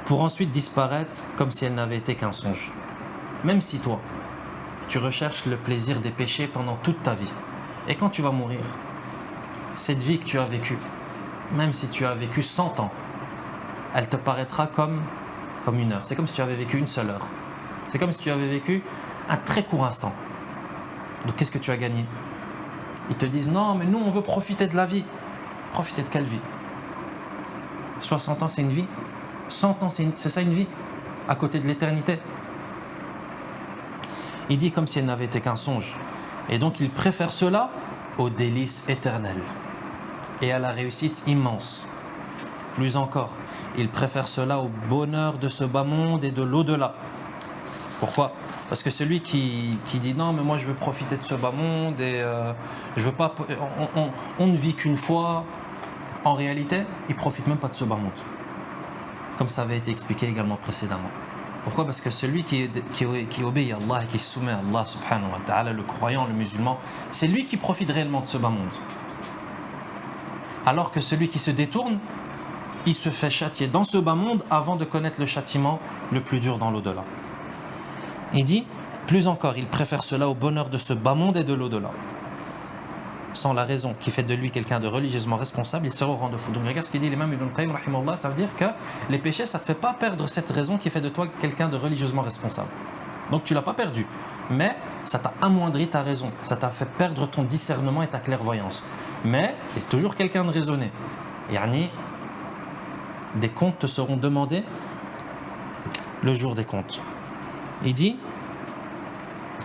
Pour ensuite disparaître comme si elle n'avait été qu'un songe. Même si toi, tu recherches le plaisir des péchés pendant toute ta vie, et quand tu vas mourir, cette vie que tu as vécue, même si tu as vécu 100 ans, elle te paraîtra comme une heure. C'est comme si tu avais vécu une seule heure. C'est comme si tu avais vécu un très court instant. Donc qu'est-ce que tu as gagné? Ils te disent non, mais nous on veut profiter de la vie. Profiter de quelle vie? 60 ans c'est une vie? 100 ans c'est ça une vie? À côté de l'éternité? Il dit comme si elle n'avait été qu'un songe. Et donc il préfère cela au délice éternel et à la réussite immense. Plus encore, il préfère cela au bonheur de ce bas monde et de l'au-delà. Pourquoi? Parce que celui qui dit non mais moi je veux profiter de ce bas monde et je veux pas, on ne vit qu'une fois, en réalité il profite même pas de ce bas monde, comme ça avait été expliqué également précédemment. Pourquoi? Parce que celui qui obéit à Allah et qui se soumet à Allah subhanahu wa ta'ala, le croyant, le musulman, c'est lui qui profite réellement de ce bas monde, alors que celui qui se détourne, il se fait châtier dans ce bas monde avant de connaître le châtiment le plus dur dans l'au-delà. Il dit, plus encore, il préfère cela au bonheur de ce bas monde et de l'au-delà. Sans la raison qui fait de lui quelqu'un de religieusement responsable, il sera au rang de fou. Donc regarde ce qu'il dit l'imam Ibn Qayyim rahimahullah, ça veut dire que les péchés, ça ne te fait pas perdre cette raison qui fait de toi quelqu'un de religieusement responsable. Donc tu ne l'as pas perdu, mais ça t'a amoindri ta raison, ça t'a fait perdre ton discernement et ta clairvoyance. Mais tu es toujours quelqu'un de raisonné. Yani, des comptes te seront demandés le jour des comptes. Il dit,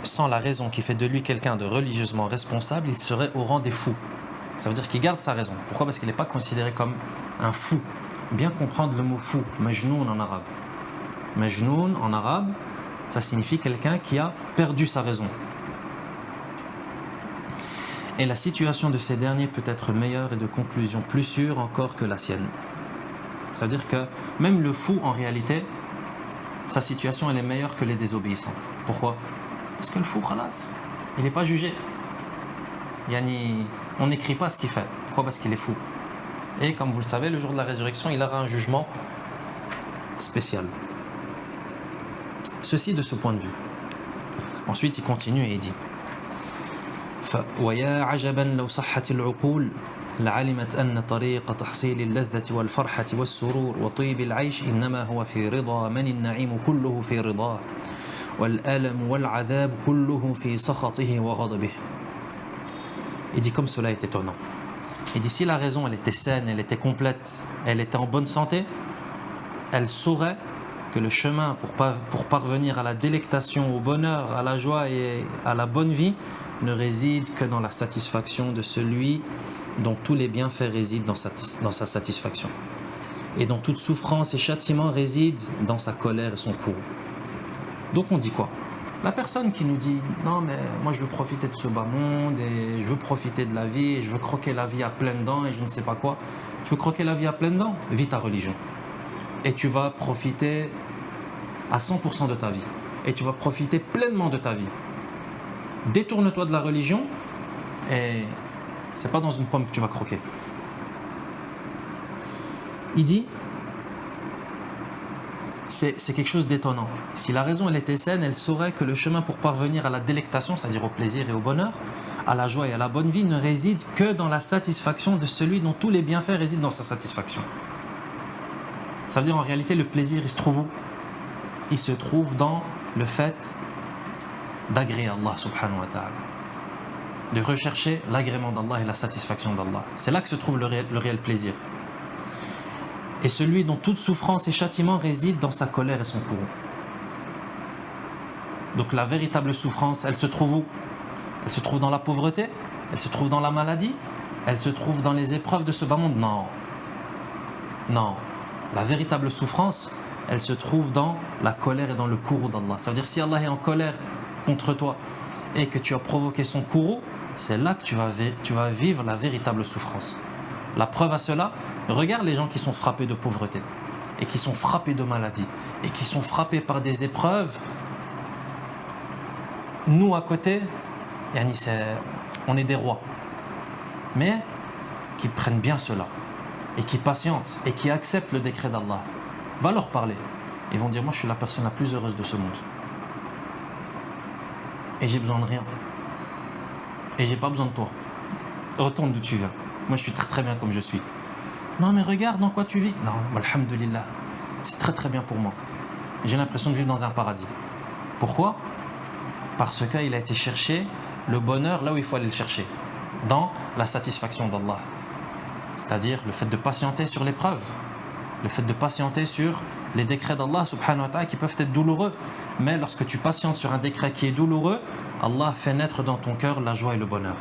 sans la raison qui fait de lui quelqu'un de religieusement responsable, il serait au rang des fous. Ça veut dire qu'il garde sa raison. Pourquoi ? Parce qu'il n'est pas considéré comme un fou. Bien comprendre le mot fou, majnoun en arabe. Majnoun en arabe, ça signifie quelqu'un qui a perdu sa raison. Et la situation de ces derniers peut être meilleure et de conclusion plus sûre encore que la sienne. C'est-à-dire que même le fou, en réalité, sa situation elle est meilleure que les désobéissants. Pourquoi ? Parce que le fou, khalas, il n'est pas jugé. On n'écrit pas ce qu'il fait. Pourquoi ? Parce qu'il est fou. Et comme vous le savez, le jour de la résurrection, il aura un jugement spécial. Ceci de ce point de vue. Ensuite, il continue et il dit وَيَا عَجَبًا لَوْ صَحَّتِ الْعُقُولِ لَعَلِمَتْ أَنَّ طَرِيقَ تَحْصِيلِ اللَّذَّةِ وَالْفَرْحَةِ وَالسُّرُورِ وَطِيبِ الْعَيْشِ إِنَّمَا هُوَ فِي رِضَى مَنِ النَّعِيمُ كُلُّهُ فِي رِضَاهِ وَالْأَلَمُ وَالْعَذَابُ كُلُّهُ فِي سَخَطِهِ وَغَضَبِهِ. Il dit comme cela est étonnant. Il dit si la raison elle était saine, elle était complète, elle était en bonne santé, elle saurait que le chemin pour parvenir à la délectation, au bonheur, à la joie et à la bonne vie ne réside que dans la satisfaction de celui dont tous les bienfaits résident dans sa satisfaction et dont toute souffrance et châtiment résident dans sa colère et son courroux. Donc on dit quoi ? La personne qui nous dit « Non mais moi je veux profiter de ce bas monde et je veux profiter de la vie et je veux croquer la vie à pleines dents et je ne sais pas quoi. » Tu veux croquer la vie à pleines dents ? Vis ta religion. Et tu vas profiter à 100% de ta vie. Et tu vas profiter pleinement de ta vie. Détourne-toi de la religion et c'est pas dans une pomme que tu vas croquer. Il dit, c'est quelque chose d'étonnant. Si la raison elle était saine, elle saurait que le chemin pour parvenir à la délectation, c'est-à-dire au plaisir et au bonheur, à la joie et à la bonne vie, ne réside que dans la satisfaction de celui dont tous les bienfaits résident dans sa satisfaction. Ça veut dire en réalité le plaisir il se trouve où ? Il se trouve dans le fait d'agréer Allah subhanahu wa ta'ala, de rechercher l'agrément d'Allah et la satisfaction d'Allah. C'est là que se trouve le réel plaisir. Et celui dont toute souffrance et châtiment réside dans sa colère et son courroux. Donc la véritable souffrance, elle se trouve où ? Elle se trouve dans la pauvreté ? Elle se trouve dans la maladie ? Elle se trouve dans les épreuves de ce bas monde ? Non. Non. La véritable souffrance, elle se trouve dans la colère et dans le courroux d'Allah. Ça veut dire si Allah est en colère contre toi et que tu as provoqué son courroux, c'est là que tu vas vivre la véritable souffrance. La preuve à cela, regarde les gens qui sont frappés de pauvreté et qui sont frappés de maladie et qui sont frappés par des épreuves. Nous à côté, on est des rois, mais qui prennent bien cela et qui patientent et qui acceptent le décret d'Allah. Va leur parler. Ils vont dire, moi je suis la personne la plus heureuse de ce monde. Et j'ai besoin de rien. Et j'ai pas besoin de toi. Retourne d'où tu viens. Moi je suis très très bien comme je suis. Non mais regarde dans quoi tu vis. Non, alhamdulillah. C'est très très bien pour moi. J'ai l'impression de vivre dans un paradis. Pourquoi ? Parce qu'il a été chercher le bonheur là où il faut aller le chercher. Dans la satisfaction d'Allah. C'est-à-dire le fait de patienter sur l'épreuve. Le fait de patienter sur les décrets d'Allah subhanahu wa ta'ala qui peuvent être douloureux. Mais lorsque tu patientes sur un décret qui est douloureux, Allah fait naître dans ton cœur la joie et le bonheur.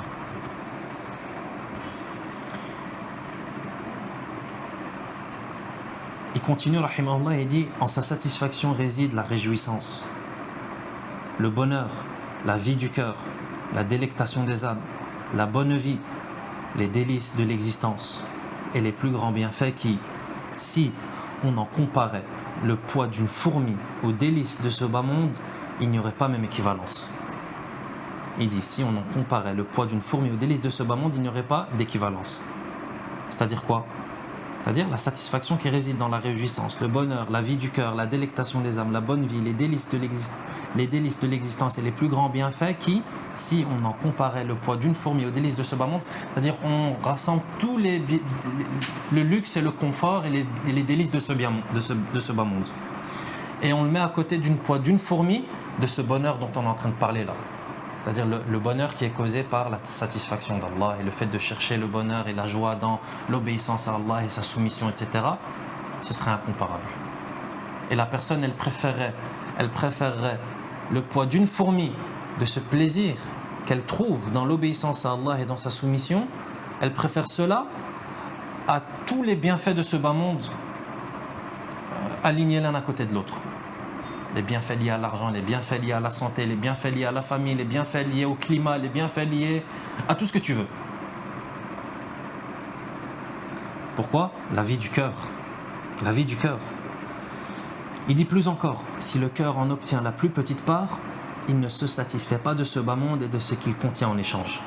Il continue, rahimahullah, et dit « En sa satisfaction réside la réjouissance, le bonheur, la vie du cœur, la délectation des âmes, la bonne vie, les délices de l'existence et les plus grands bienfaits qui, si on en comparait le poids d'une fourmi aux délices de ce bas monde, il n'y aurait pas même équivalence. » Il dit, si on en comparait le poids d'une fourmi aux délices de ce bas monde, il n'y aurait pas d'équivalence. C'est-à-dire quoi ? C'est-à-dire la satisfaction qui réside dans la réjouissance, le bonheur, la vie du cœur, la délectation des âmes, la bonne vie, les délices de l'existence et les plus grands bienfaits qui, si on en comparait le poids d'une fourmi aux délices de ce bas monde, c'est-à-dire on rassemble tous le luxe et le confort et les délices de ce bas monde. Et on le met à côté du poids d'une fourmi de ce bonheur dont on est en train de parler là. C'est-à-dire le bonheur qui est causé par la satisfaction d'Allah et le fait de chercher le bonheur et la joie dans l'obéissance à Allah et sa soumission, etc. ce serait incomparable. Et la personne, elle préférerait le poids d'une fourmi de ce plaisir qu'elle trouve dans l'obéissance à Allah et dans sa soumission, elle préfère cela à tous les bienfaits de ce bas monde alignés l'un à côté de l'autre. Les bienfaits liés à l'argent, les bienfaits liés à la santé, les bienfaits liés à la famille, les bienfaits liés au climat, les bienfaits liés à tout ce que tu veux. Pourquoi ? La vie du cœur. La vie du cœur. Il dit plus encore, si le cœur en obtient la plus petite part, il ne se satisfait pas de ce bas monde et de ce qu'il contient en échange.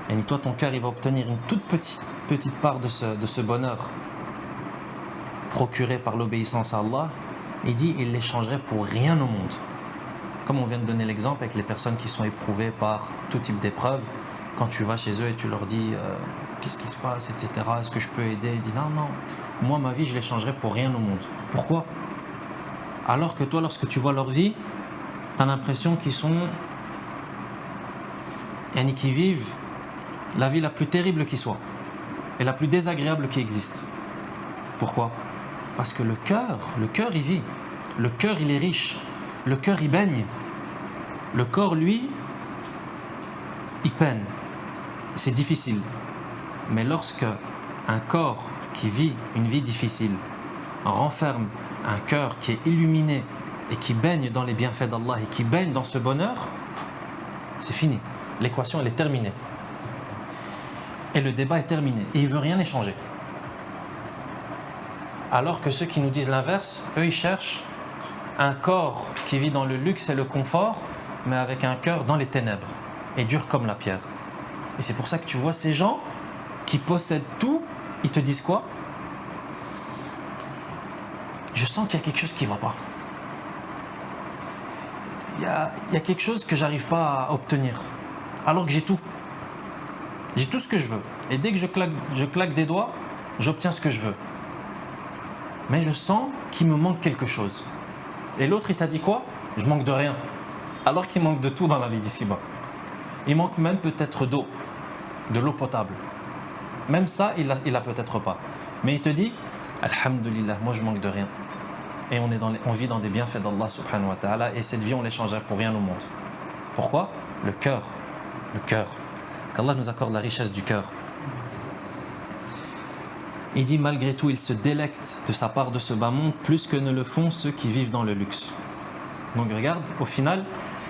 Et toi, ton cœur, il va obtenir une toute petite part de ce bonheur procuré par l'obéissance à Allah. Il dit, il l'échangerait pour rien au monde. Comme on vient de donner l'exemple avec les personnes qui sont éprouvées par tout type d'épreuves, quand tu vas chez eux et tu leur dis qu'est-ce qui se passe, etc., est-ce que je peux aider? Il dit non, moi ma vie je l'échangerais pour rien au monde. Pourquoi? Alors que toi, lorsque tu vois leur vie, tu as l'impression qu'ils vivent la vie la plus terrible qui soit et la plus désagréable qui existe. Pourquoi? Parce que le cœur il vit, le cœur il est riche, le cœur il baigne. Le corps, lui, il peine, c'est difficile. Mais lorsque un corps qui vit une vie difficile renferme un cœur qui est illuminé et qui baigne dans les bienfaits d'Allah et qui baigne dans ce bonheur, c'est fini. L'équation, elle est terminée. Et le débat est terminé. Et il ne veut rien échanger. Alors que ceux qui nous disent l'inverse, eux, ils cherchent un corps qui vit dans le luxe et le confort, mais avec un cœur dans les ténèbres et dur comme la pierre. Et c'est pour ça que tu vois ces gens qui possèdent tout, ils te disent quoi? Je sens qu'il y a quelque chose qui ne va pas. Il y a quelque chose que j'arrive pas à obtenir, alors que j'ai tout. J'ai tout ce que je veux. Et dès que je claque des doigts, j'obtiens ce que je veux. Mais je sens qu'il me manque quelque chose. Et l'autre, il t'a dit quoi? Je manque de rien. Alors qu'il manque de tout dans la vie d'ici-bas. Il manque même peut-être d'eau, de l'eau potable. Même ça, il a peut-être pas. Mais il te dit, Alhamdulillah, moi je manque de rien. Et on vit dans des bienfaits d'Allah subhanahu wa ta'ala. Et cette vie, on l'échangerait pour rien au monde. Pourquoi? Le cœur. Le cœur. Qu'Allah nous accorde la richesse du cœur. Il dit, malgré tout, il se délecte de sa part de ce bas monde plus que ne le font ceux qui vivent dans le luxe. Donc regarde, au final,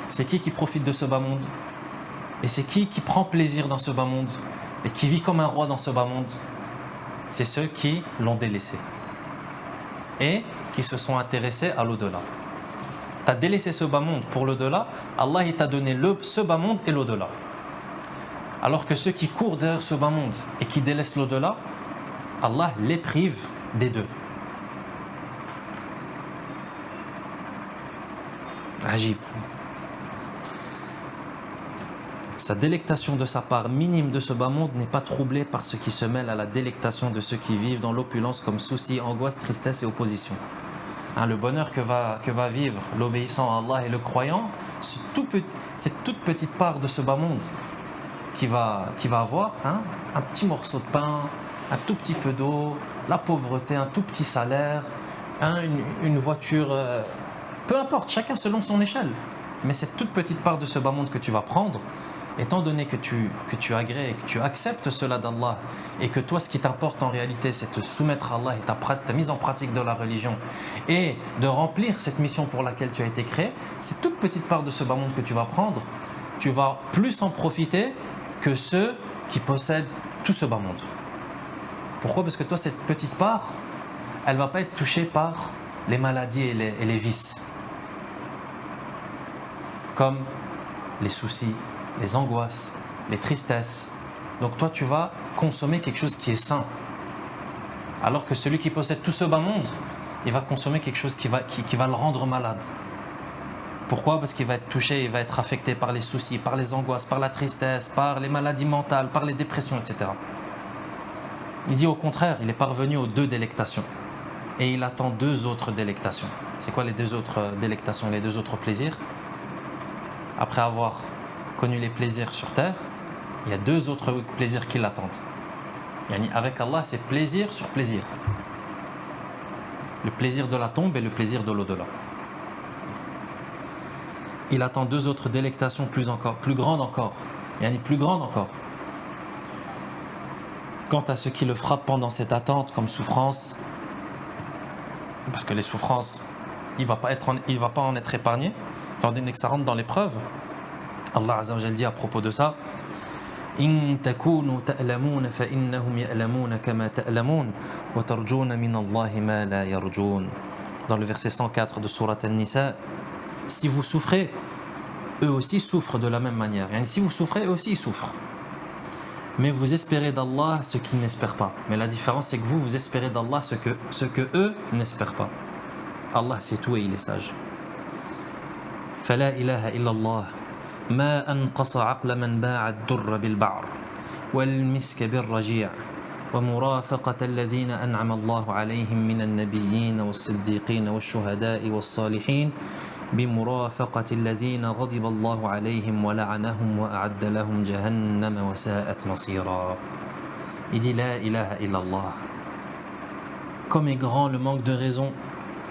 c'est qui profite de ce bas monde? Et c'est qui prend plaisir dans ce bas monde? Et qui vit comme un roi dans ce bas monde? C'est ceux qui l'ont délaissé. Et qui se sont intéressés à l'au-delà. Tu as délaissé ce bas monde pour l'au-delà, Allah il t'a donné ce bas monde et l'au-delà. Alors que ceux qui courent derrière ce bas monde et qui délaissent l'au-delà, Allah les prive des deux. Ajib. Sa délectation de sa part minime de ce bas monde n'est pas troublée par ce qui se mêle à la délectation de ceux qui vivent dans l'opulence comme soucis, angoisse, tristesse et opposition. Le bonheur que va vivre l'obéissant à Allah et le croyant, cette toute petite part de ce bas monde qui va avoir un petit morceau de pain, un tout petit peu d'eau, la pauvreté, un tout petit salaire, une voiture, peu importe, chacun selon son échelle. Mais cette toute petite part de ce bas monde que tu vas prendre, étant donné que tu agrées et que tu acceptes cela d'Allah et que toi ce qui t'importe en réalité c'est te soumettre à Allah et ta mise en pratique de la religion et de remplir cette mission pour laquelle tu as été créé, cette toute petite part de ce bas monde que tu vas prendre, tu vas plus en profiter que ceux qui possèdent tout ce bas monde. Pourquoi? Parce que toi cette petite part, elle ne va pas être touchée par les maladies et les vices comme les soucis, les angoisses, les tristesses. Donc toi tu vas consommer quelque chose qui est sain. Alors que celui qui possède tout ce bas monde, il va consommer quelque chose qui va le rendre malade. Pourquoi? Parce qu'il va être touché, il va être affecté par les soucis, par les angoisses, par la tristesse, par les maladies mentales, par les dépressions, etc. Il dit au contraire, il est parvenu aux 2 délectations. Et il attend 2 autres délectations. C'est quoi les 2 autres délectations, les 2 autres plaisirs? Après avoir connu les plaisirs sur terre, il y a 2 autres plaisirs qui l'attendent. Avec Allah, c'est plaisir sur plaisir. le plaisir de la tombe et le plaisir de l'au-delà. Il attend deux autres délectations plus grandes encore. Quant à ce qui le frappe pendant cette attente comme souffrance, parce que les souffrances, il va pas en être épargné, étant donné que ça rentre dans l'épreuve. Allah Azza wa Jalla dit à propos de ça: In takunu ta'lamun fa innahum ya'lamun kama ta'lamun wa tarjuna min Allahi ma la yarjun. Dans le verset 104 de sourate An-Nisa, si vous souffrez, eux aussi souffrent de la même manière. Et si vous souffrez, eux aussi ils souffrent. Mais vous espérez d'Allah ce qu'ils n'espèrent pas. Mais la différence, c'est que vous espérez d'Allah ce que eux n'espèrent pas. Allah sait tout et il est sage. فلا إله إلا الله ما أنقص عقل من باع الدر بالبعر والمسك بالرجيع ومرافقة الذين أنعم الله عليهم من النبيين والصديقين والشهداء والصالحين بمرافقة الذين غضب الله عليهم ولعنهم وأعد لهم جهنم وساءت مصيرا. Il dit la ilaha illallah. Comme est grand le manque de raison,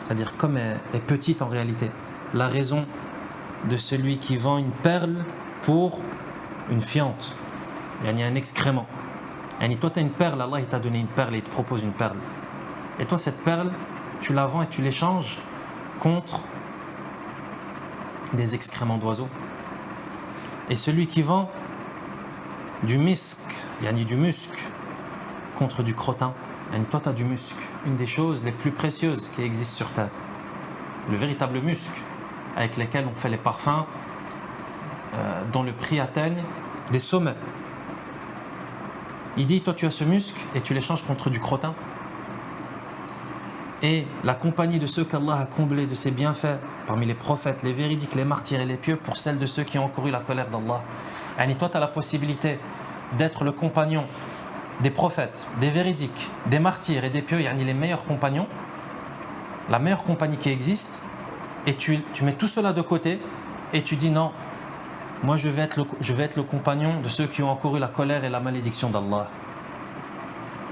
c'est-à-dire comme est petite en réalité la raison de celui qui vend une perle pour une fiente. Il y a un excrément. Toi tu as une perle, Allah il t'a donné une perle et il te propose une perle. Et toi cette perle, tu la vends et tu l'échanges contre des excréments d'oiseaux. Et celui qui vend du musc contre du crottin. Toi tu as du musc, une des choses les plus précieuses qui existent sur terre. Le véritable musc avec lesquels on fait les parfums dont le prix atteigne des sommets. Il dit, toi tu as ce musc et tu l'échanges contre du crottin. Et la compagnie de ceux qu'Allah a comblés de ses bienfaits, parmi les prophètes, les véridiques, les martyrs et les pieux, pour celle de ceux qui ont encouru la colère d'Allah. Toi tu as la possibilité d'être le compagnon des prophètes, des véridiques, des martyrs et des pieux, les meilleurs compagnons, la meilleure compagnie qui existe, et tu mets tout cela de côté et tu dis non, moi je vais être le compagnon de ceux qui ont encouru la colère et la malédiction d'Allah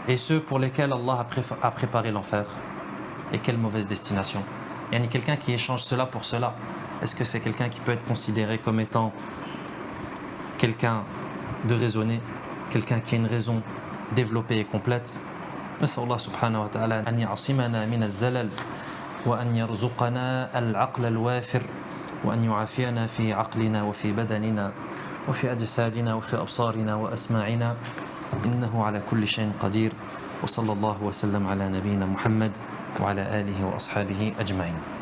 et ceux pour lesquels Allah a préparé l'enfer. Et quelle mauvaise destination. Il y a quelqu'un qui échange cela pour cela. Est-ce que c'est quelqu'un qui peut être considéré comme étant quelqu'un de raisonné, quelqu'un qui a une raison développée et complète? نسأل الله سبحانه وتعالى أن يعصمنا من الزلل وأن يرزقنا العقل الوافر وأن يعافينا في عقلنا وفي بدننا وفي أجسادنا وفي أبصارنا وأسماعنا إنه على كل شيء قدير وصلى الله وسلم على نبينا محمد وعلى آله وأصحابه أجمعين.